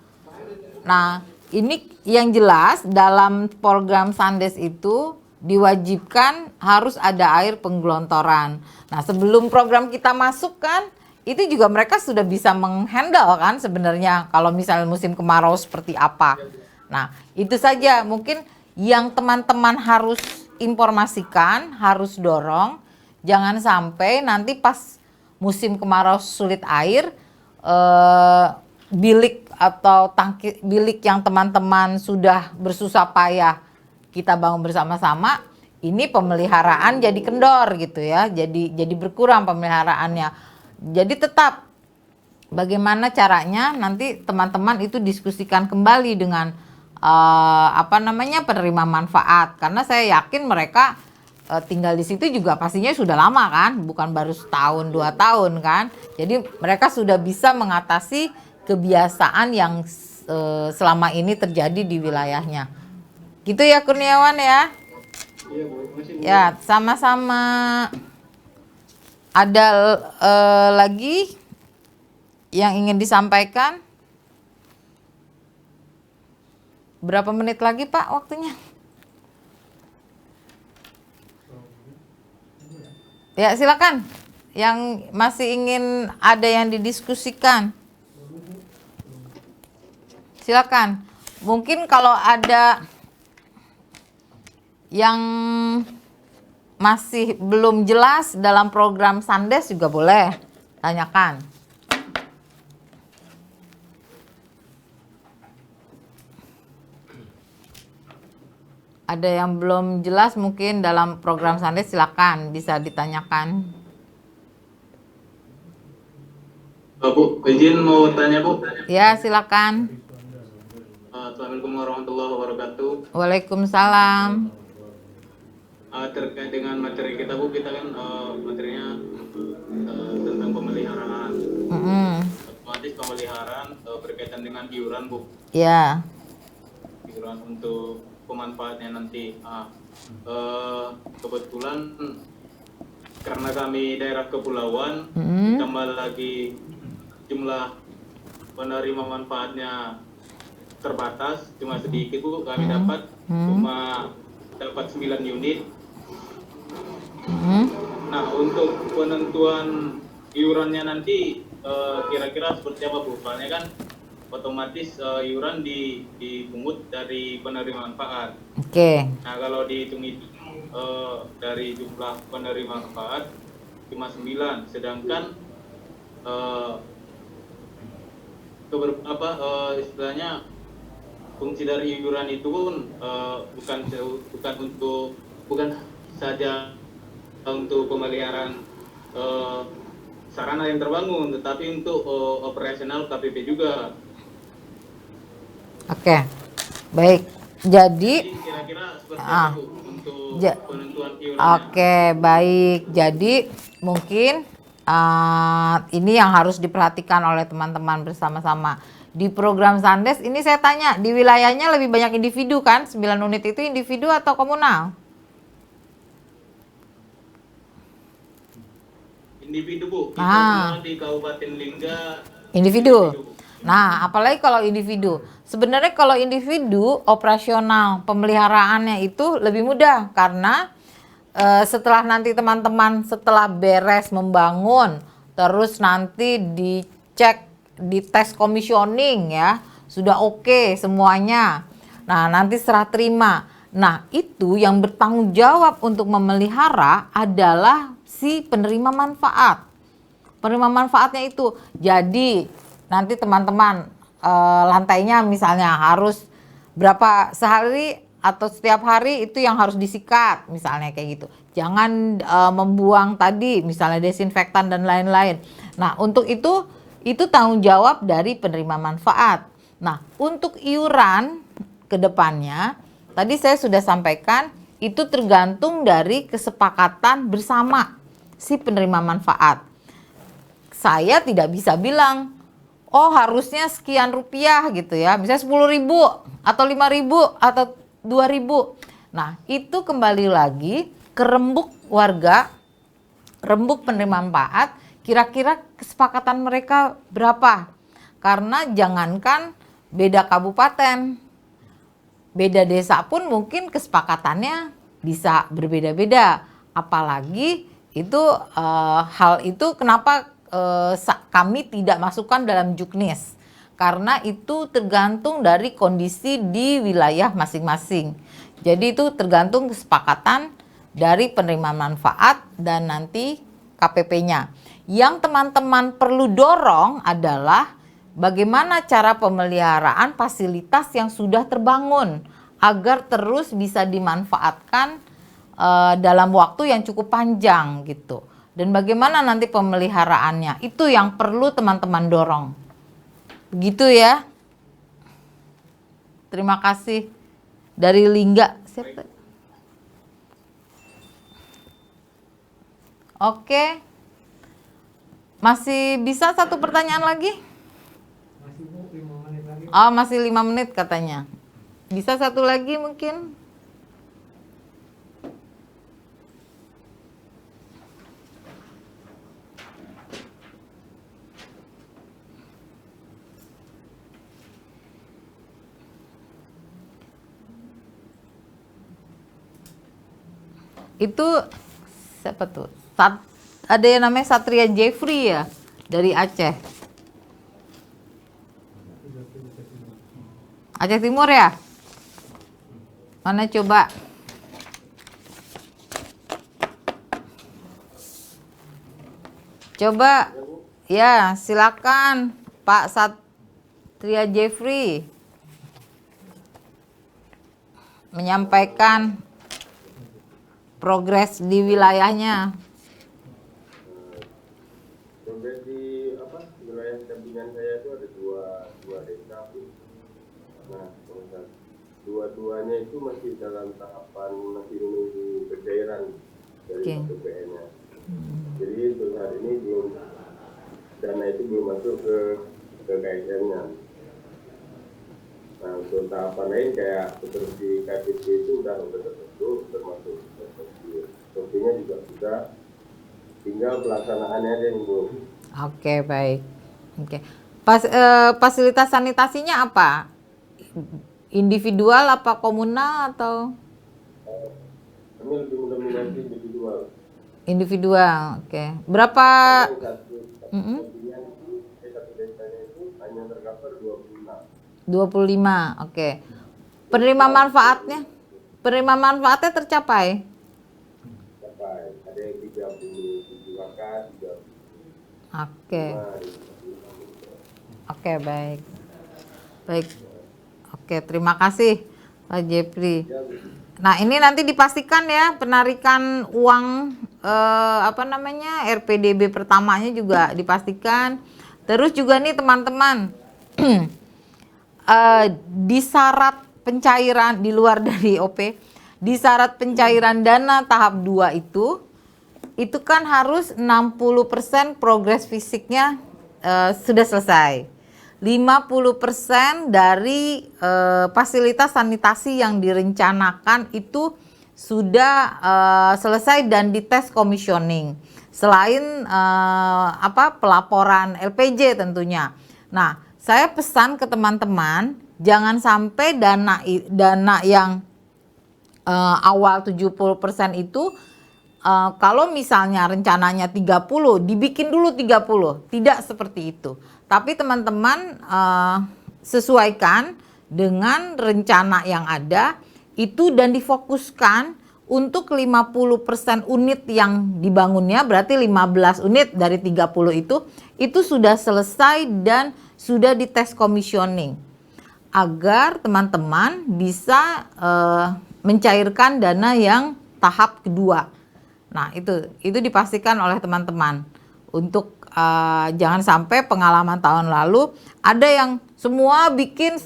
Nah, ini yang jelas dalam program Sandes itu diwajibkan harus ada air penggelontoran. Nah, sebelum program kita masuk kan, itu juga mereka sudah bisa menghandle kan sebenarnya kalau misalnya musim kemarau seperti apa. Nah, itu saja mungkin yang teman-teman harus informasikan, harus dorong. Jangan sampai nanti pas musim kemarau sulit air, bilik atau tangki bilik yang teman-teman sudah bersusah payah kita bangun bersama-sama, ini pemeliharaan jadi kendor gitu ya, jadi berkurang pemeliharaannya. Jadi tetap bagaimana caranya nanti teman-teman itu diskusikan kembali dengan penerima manfaat, karena saya yakin mereka tinggal di situ juga pastinya sudah lama kan, bukan baru setahun 2 tahun kan. Jadi mereka sudah bisa mengatasi kebiasaan yang selama ini terjadi di wilayahnya. Gitu ya Kurniawan ya. Iya Bu, makasih Bu. Ya, sama-sama. Ada lagi yang ingin disampaikan? Berapa menit lagi Pak waktunya? Ya silakan. Yang masih ingin ada yang didiskusikan. Silakan. Mungkin kalau ada yang masih belum jelas dalam program Sandes juga boleh tanyakan. Ada yang belum jelas mungkin dalam program Sandes, silakan bisa ditanyakan. Bu, izin mau tanya Bu. Ya silakan. Assalamualaikum warahmatullahi wabarakatuh. Waalaikumsalam. Terkait dengan materi kita Bu, kita kan materinya tentang pemeliharaan. Otomatis pemeliharaan berkaitan dengan iuran Bu. Ya. Iuran untuk pemanfaatnya nanti. Kebetulan karena kami daerah kepulauan, tambah lagi jumlah penerima manfaatnya terbatas, cuma sedikit Bu, kami dapat cuma dapat 9 unit. Nah, untuk penentuan iurannya nanti kira-kira seperti apa Bu? Soalnya kan otomatis iuran dipungut dari penerima manfaat. Oke. Nah, kalau dihitung dari jumlah penerima manfaat cuma 9, sedangkan istilahnya fungsi dari iuran itu pun bukan saja untuk pemeliharaan sarana yang terbangun, tetapi untuk operasional KPP juga. Oke, baik. Jadi kira-kira seperti apa Bu, untuk penentuan iurannya? Oke, baik. Jadi mungkin ini yang harus diperhatikan oleh teman-teman bersama-sama. Di program Sandes ini saya tanya, di wilayahnya lebih banyak individu kan? 9 unit itu individu atau komunal? Individu Bu. Kita di Kabupaten Lingga individu. Nah, apalagi kalau individu. Sebenarnya kalau individu operasional pemeliharaannya itu lebih mudah karena setelah nanti teman-teman setelah beres membangun, terus nanti dicek di tes komisioning ya, sudah oke semuanya. Nah, nanti serah terima. Nah, itu yang bertanggung jawab untuk memelihara adalah si penerima manfaat. Penerima manfaatnya itu. Jadi nanti teman-teman lantainya misalnya harus berapa sehari atau setiap hari itu yang harus disikat misalnya kayak gitu. Jangan membuang tadi misalnya desinfektan dan lain-lain. Nah, untuk itu tanggung jawab dari penerima manfaat. Nah, untuk iuran ke depannya tadi saya sudah sampaikan itu tergantung dari kesepakatan bersama si penerima manfaat. Saya tidak bisa bilang, oh harusnya sekian rupiah gitu ya, misalnya 10.000 atau 5.000 atau 2.000. Nah, itu kembali lagi ke rembuk warga, rembuk penerima manfaat, kira-kira kesepakatan mereka berapa. Karena jangankan beda kabupaten, beda desa pun mungkin kesepakatannya bisa berbeda-beda. Apalagi itu hal itu kenapa kami tidak masukkan dalam juknis, karena itu tergantung dari kondisi di wilayah masing-masing. Jadi itu tergantung kesepakatan dari penerima manfaat dan nanti KPP-nya. Yang teman-teman perlu dorong adalah bagaimana cara pemeliharaan fasilitas yang sudah terbangun agar terus bisa dimanfaatkan dalam waktu yang cukup panjang gitu. Dan bagaimana nanti pemeliharaannya, itu yang perlu teman-teman dorong. Begitu ya. Terima kasih. Dari Lingga. Siapa? Oke. Masih bisa satu pertanyaan lagi? Oh, masih 5 menit katanya. Bisa satu lagi mungkin? Itu siapa tuh? Ada yang namanya Satria Jeffrey ya, dari Aceh. Aceh Timur ya? Mana coba? Coba, ya silakan Pak Satria Jeffrey menyampaikan progres di wilayahnya. Progres di wilayah dampingan saya itu ada dua desa. Nah, dua-duanya itu masih dalam tahapan masih menunggu pencairan dari PPN-nya. Jadi untuk saat ini dana itu belum masuk ke KSM-nya. Nah, untuk tahapan lain kayak seperti KTP itu udah tertentu termasuk sepertinya juga sudah, tinggal pelaksanaannya aja yang belum. Oke, baik. Oke. Fasilitas sanitasinya apa? Individual apa komunal atau? Kami lebih mendominasi individual. Individual, oke. Berapa? Satu desanya itu hanya tercover 25. 25, oke. Penerima manfaatnya tercapai? Tercapai. Ada yang 37 kakak, 30. Oke. Oke, baik. Baik. Oke, terima kasih Pak Jeffrey. Nah, ini nanti dipastikan ya penarikan uang RPDB pertamanya juga dipastikan. Terus juga nih teman-teman, di syarat pencairan di luar dari OP, di syarat pencairan dana tahap 2 itu kan harus 60% progres fisiknya sudah selesai. 50% dari fasilitas sanitasi yang direncanakan itu sudah selesai dan dites commissioning. Selain pelaporan LPJ tentunya. Nah, saya pesan ke teman-teman jangan sampai dana yang awal 70% itu kalau misalnya rencananya 30 dibikin dulu 30. Tidak seperti itu. Tapi teman-teman sesuaikan dengan rencana yang ada itu dan difokuskan untuk 50% unit yang dibangunnya, berarti 15 unit dari 30 itu sudah selesai dan sudah dites commissioning agar teman-teman bisa mencairkan dana yang tahap kedua. Nah, itu dipastikan oleh teman-teman untuk jangan sampai pengalaman tahun lalu ada yang semua bikin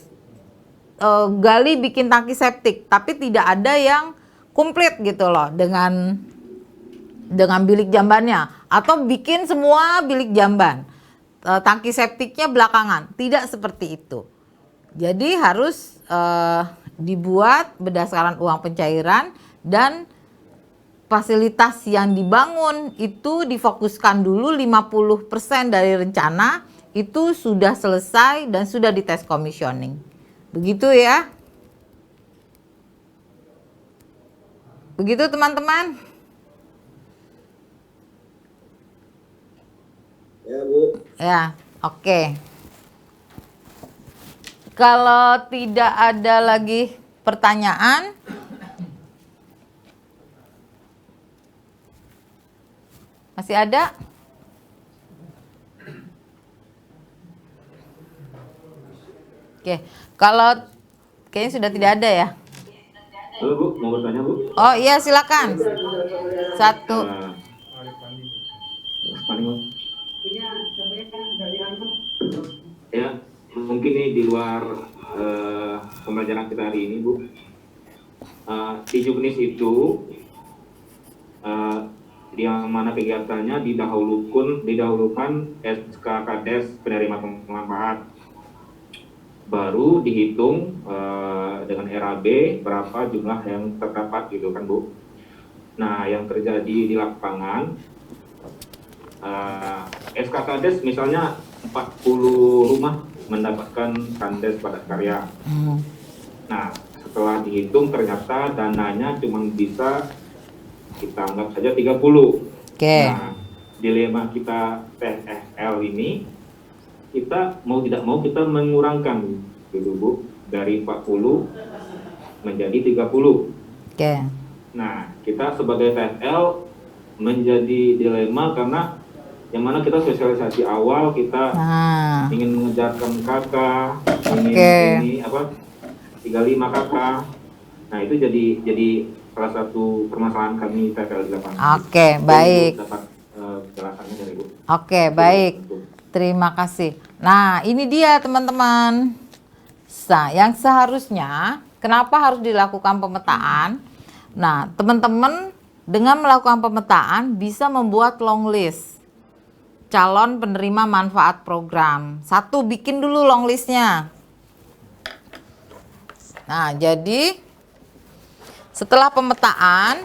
gali bikin tangki septik tapi tidak ada yang komplit gitu loh dengan bilik jambannya, atau bikin semua bilik jamban tangki septiknya belakangan. Tidak seperti itu. Jadi harus dibuat berdasarkan uang pencairan dan fasilitas yang dibangun itu difokuskan dulu 50% dari rencana itu sudah selesai dan sudah dites commissioning. Begitu ya. Begitu teman-teman. Ya, Bu. Ya, oke. Kalau tidak ada lagi pertanyaan, masih ada? Oke, kalau kayaknya sudah tidak ada ya. Halo Bu, mau bertanya Bu? Oh iya silakan. Satu. Ya, mungkin ini di luar pembelajaran kita hari ini Bu. Di Juknis itu yang mana kegiatannya didahulukan SK Kades penerima manfaat. Baru dihitung dengan RAB berapa jumlah yang terdapat gitu kan Bu. Nah, yang terjadi di lapangan SK Kades misalnya 40 rumah mendapatkan kandes padat karya. Nah, setelah dihitung ternyata dananya cuma bisa kita anggap saja 30. Nah, dilema kita TFL ini, kita mau tidak mau kita mengurangkan gitu Bu, dari 40 menjadi 30. Nah, kita sebagai TFL menjadi dilema karena yang mana kita sosialisasi awal kita ingin mengejarkan kakak, ingin 35 kakak. Nah, itu jadi salah satu permasalahan kami TFL di lapangan. Baik. Dapat penjelasannya dari Bu. Baik. Terima kasih. Nah, ini dia teman-teman. Yang seharusnya kenapa harus dilakukan pemetaan? Nah, teman-teman dengan melakukan pemetaan bisa membuat long list calon penerima manfaat program. Satu, bikin dulu long listnya. Nah, jadi setelah pemetaan,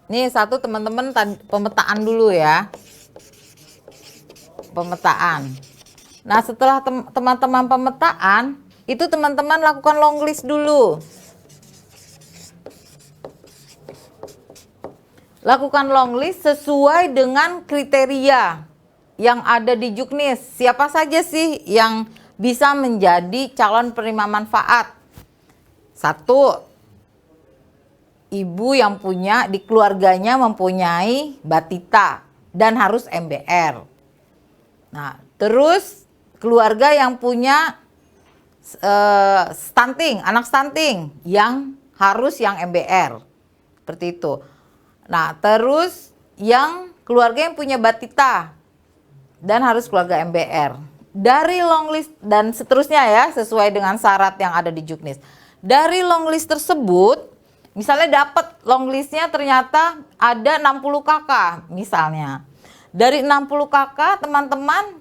nih satu teman-teman pemetaan dulu ya. Pemetaan. Nah, setelah teman-teman pemetaan, itu teman-teman lakukan long list dulu. Lakukan long list sesuai dengan kriteria yang ada di Juknis. Siapa saja sih yang bisa menjadi calon penerima manfaat? Satu, ibu yang punya di keluarganya mempunyai batita dan harus MBR. Nah, terus keluarga yang punya stunting, anak stunting yang harus yang MBR. Seperti itu. Nah, terus yang keluarga yang punya batita dan harus keluarga MBR. Dari long list dan seterusnya ya, sesuai dengan syarat yang ada di Juknis. Dari long list tersebut, misalnya dapat long listnya ternyata ada 60 kakak misalnya. Dari 60 kakak teman-teman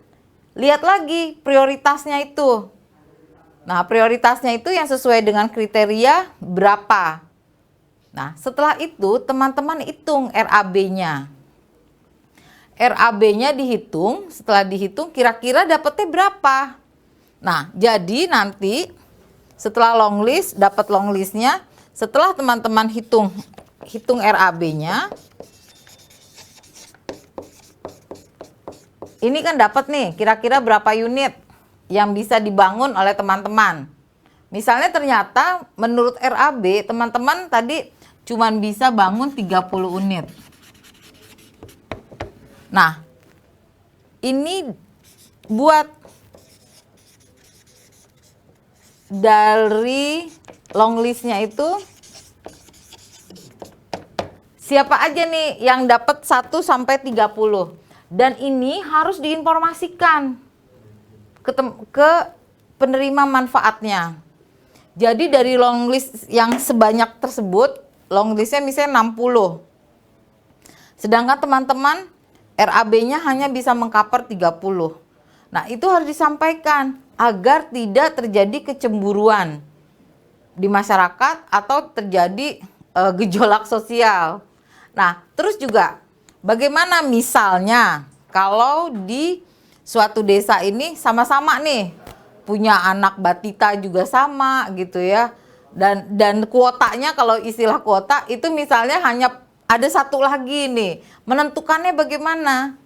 lihat lagi prioritasnya itu. Nah, prioritasnya itu yang sesuai dengan kriteria berapa. Nah, setelah itu teman-teman hitung RAB-nya. RAB-nya dihitung, setelah dihitung kira-kira dapatnya berapa. Nah, jadi nanti setelah long list, dapat long listnya, setelah teman-teman hitung RAB-nya, ini kan dapat nih kira-kira berapa unit yang bisa dibangun oleh teman-teman. Misalnya ternyata menurut RAB teman-teman tadi cuman bisa bangun 30 unit. Nah, ini buat dari long listnya itu siapa aja nih yang dapat 1 sampai 30. Dan ini harus diinformasikan ke penerima manfaatnya. Jadi dari long list yang sebanyak tersebut, long listnya misalnya 60. Sedangkan teman-teman RAB-nya hanya bisa mengcover 30. Nah, itu harus disampaikan agar tidak terjadi kecemburuan di masyarakat atau terjadi gejolak sosial. Nah, terus juga bagaimana misalnya kalau di suatu desa ini sama-sama nih punya anak batita juga sama gitu ya. Dan kuotanya, kalau istilah kuota itu misalnya hanya ada satu lagi nih. Menentukannya bagaimana?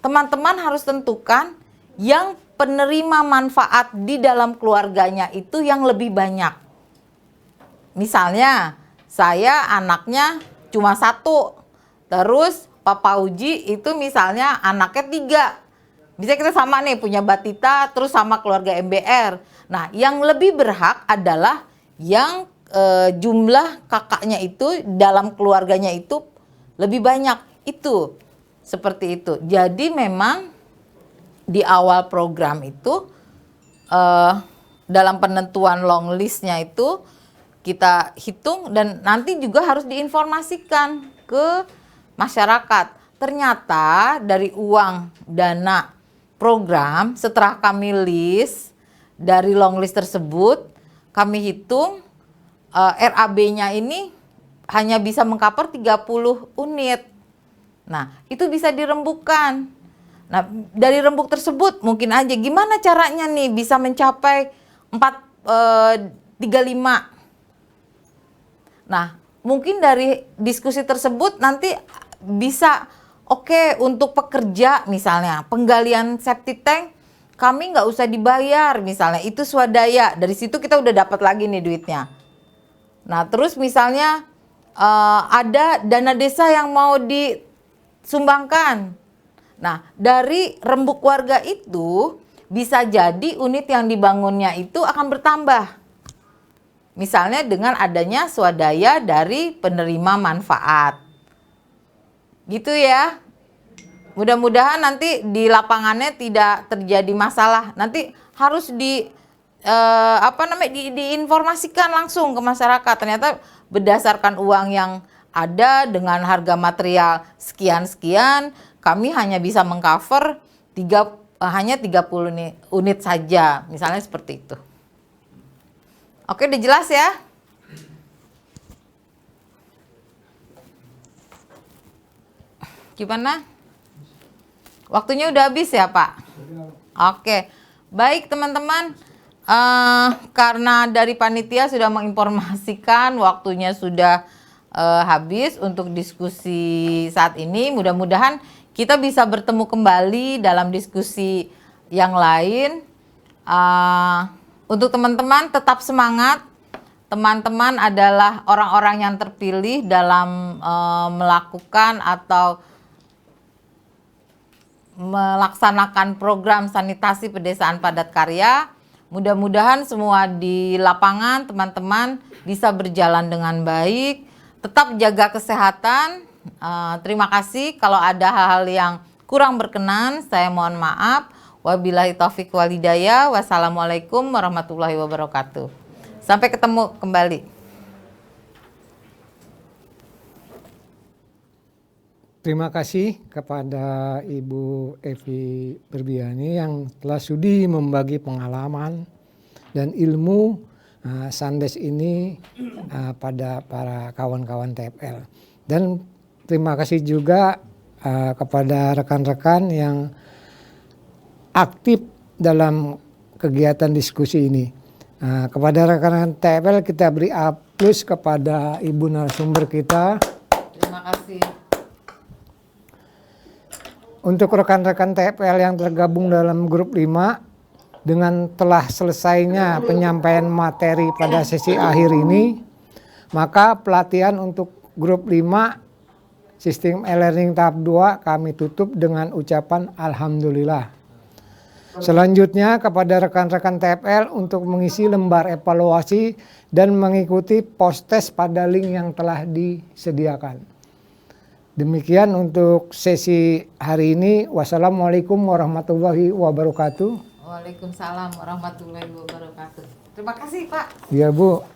Teman-teman harus tentukan yang penerima manfaat di dalam keluarganya itu yang lebih banyak. Misalnya saya anaknya cuma 1, terus Papa Uji itu misalnya anaknya 3. Misalnya kita sama nih punya batita terus sama keluarga MBR. Nah, yang lebih berhak adalah yang jumlah kakaknya itu dalam keluarganya itu lebih banyak. Itu seperti itu. Jadi memang di awal program itu dalam penentuan long listnya itu kita hitung dan nanti juga harus diinformasikan ke masyarakat. Ternyata dari uang dana program setelah kami list dari long list tersebut, kami hitung RAB-nya ini hanya bisa mengcover 30 unit. Nah, itu bisa dirembukkan. Nah, dari rembuk tersebut mungkin aja gimana caranya nih bisa mencapai 35. Nah, mungkin dari diskusi tersebut nanti bisa oke, untuk pekerja misalnya penggalian septic tank kami nggak usah dibayar misalnya, itu swadaya. Dari situ kita udah dapat lagi nih duitnya. Nah, terus misalnya ada dana desa yang mau disumbangkan. Nah, dari rembuk warga itu bisa jadi unit yang dibangunnya itu akan bertambah. Misalnya dengan adanya swadaya dari penerima manfaat. Gitu ya. Mudah-mudahan nanti di lapangannya tidak terjadi masalah. Nanti harus diinformasikan langsung ke masyarakat. Ternyata berdasarkan uang yang ada dengan harga material sekian-sekian, kami hanya bisa mengcover hanya 30 unit saja. Misalnya seperti itu. Oke, udah jelas ya? Gimana? Waktunya udah habis ya, Pak? Oke. Baik, teman-teman. Karena dari panitia sudah menginformasikan waktunya sudah habis untuk diskusi saat ini. Mudah-mudahan kita bisa bertemu kembali dalam diskusi yang lain. Untuk teman-teman tetap semangat. Teman-teman adalah orang-orang yang terpilih dalam melakukan atau melaksanakan program sanitasi pedesaan padat karya. Mudah-mudahan semua di lapangan teman-teman bisa berjalan dengan baik. Tetap jaga kesehatan. Terima kasih. Kalau ada hal-hal yang kurang berkenan, saya mohon maaf. Wabillahi taufiq wal hidayah. Wassalamualaikum warahmatullahi wabarakatuh. Sampai ketemu kembali. Terima kasih kepada Ibu Evi Berbiani yang telah sudi membagi pengalaman dan ilmu Sandes ini pada para kawan-kawan TFL. Dan terima kasih juga kepada rekan-rekan yang aktif dalam kegiatan diskusi ini. Kepada rekan-rekan TFL kita beri A+ kepada Ibu narasumber kita. Terima kasih. Untuk rekan-rekan TFL yang tergabung dalam grup 5, dengan telah selesainya penyampaian materi pada sesi akhir ini, maka pelatihan untuk grup 5 sistem e-learning tahap 2 kami tutup dengan ucapan Alhamdulillah. Selanjutnya kepada rekan-rekan TFL untuk mengisi lembar evaluasi dan mengikuti post-test pada link yang telah disediakan. Demikian untuk sesi hari ini. Wassalamualaikum warahmatullahi wabarakatuh. Waalaikumsalam warahmatullahi wabarakatuh. Terima kasih, Pak. Iya, Bu.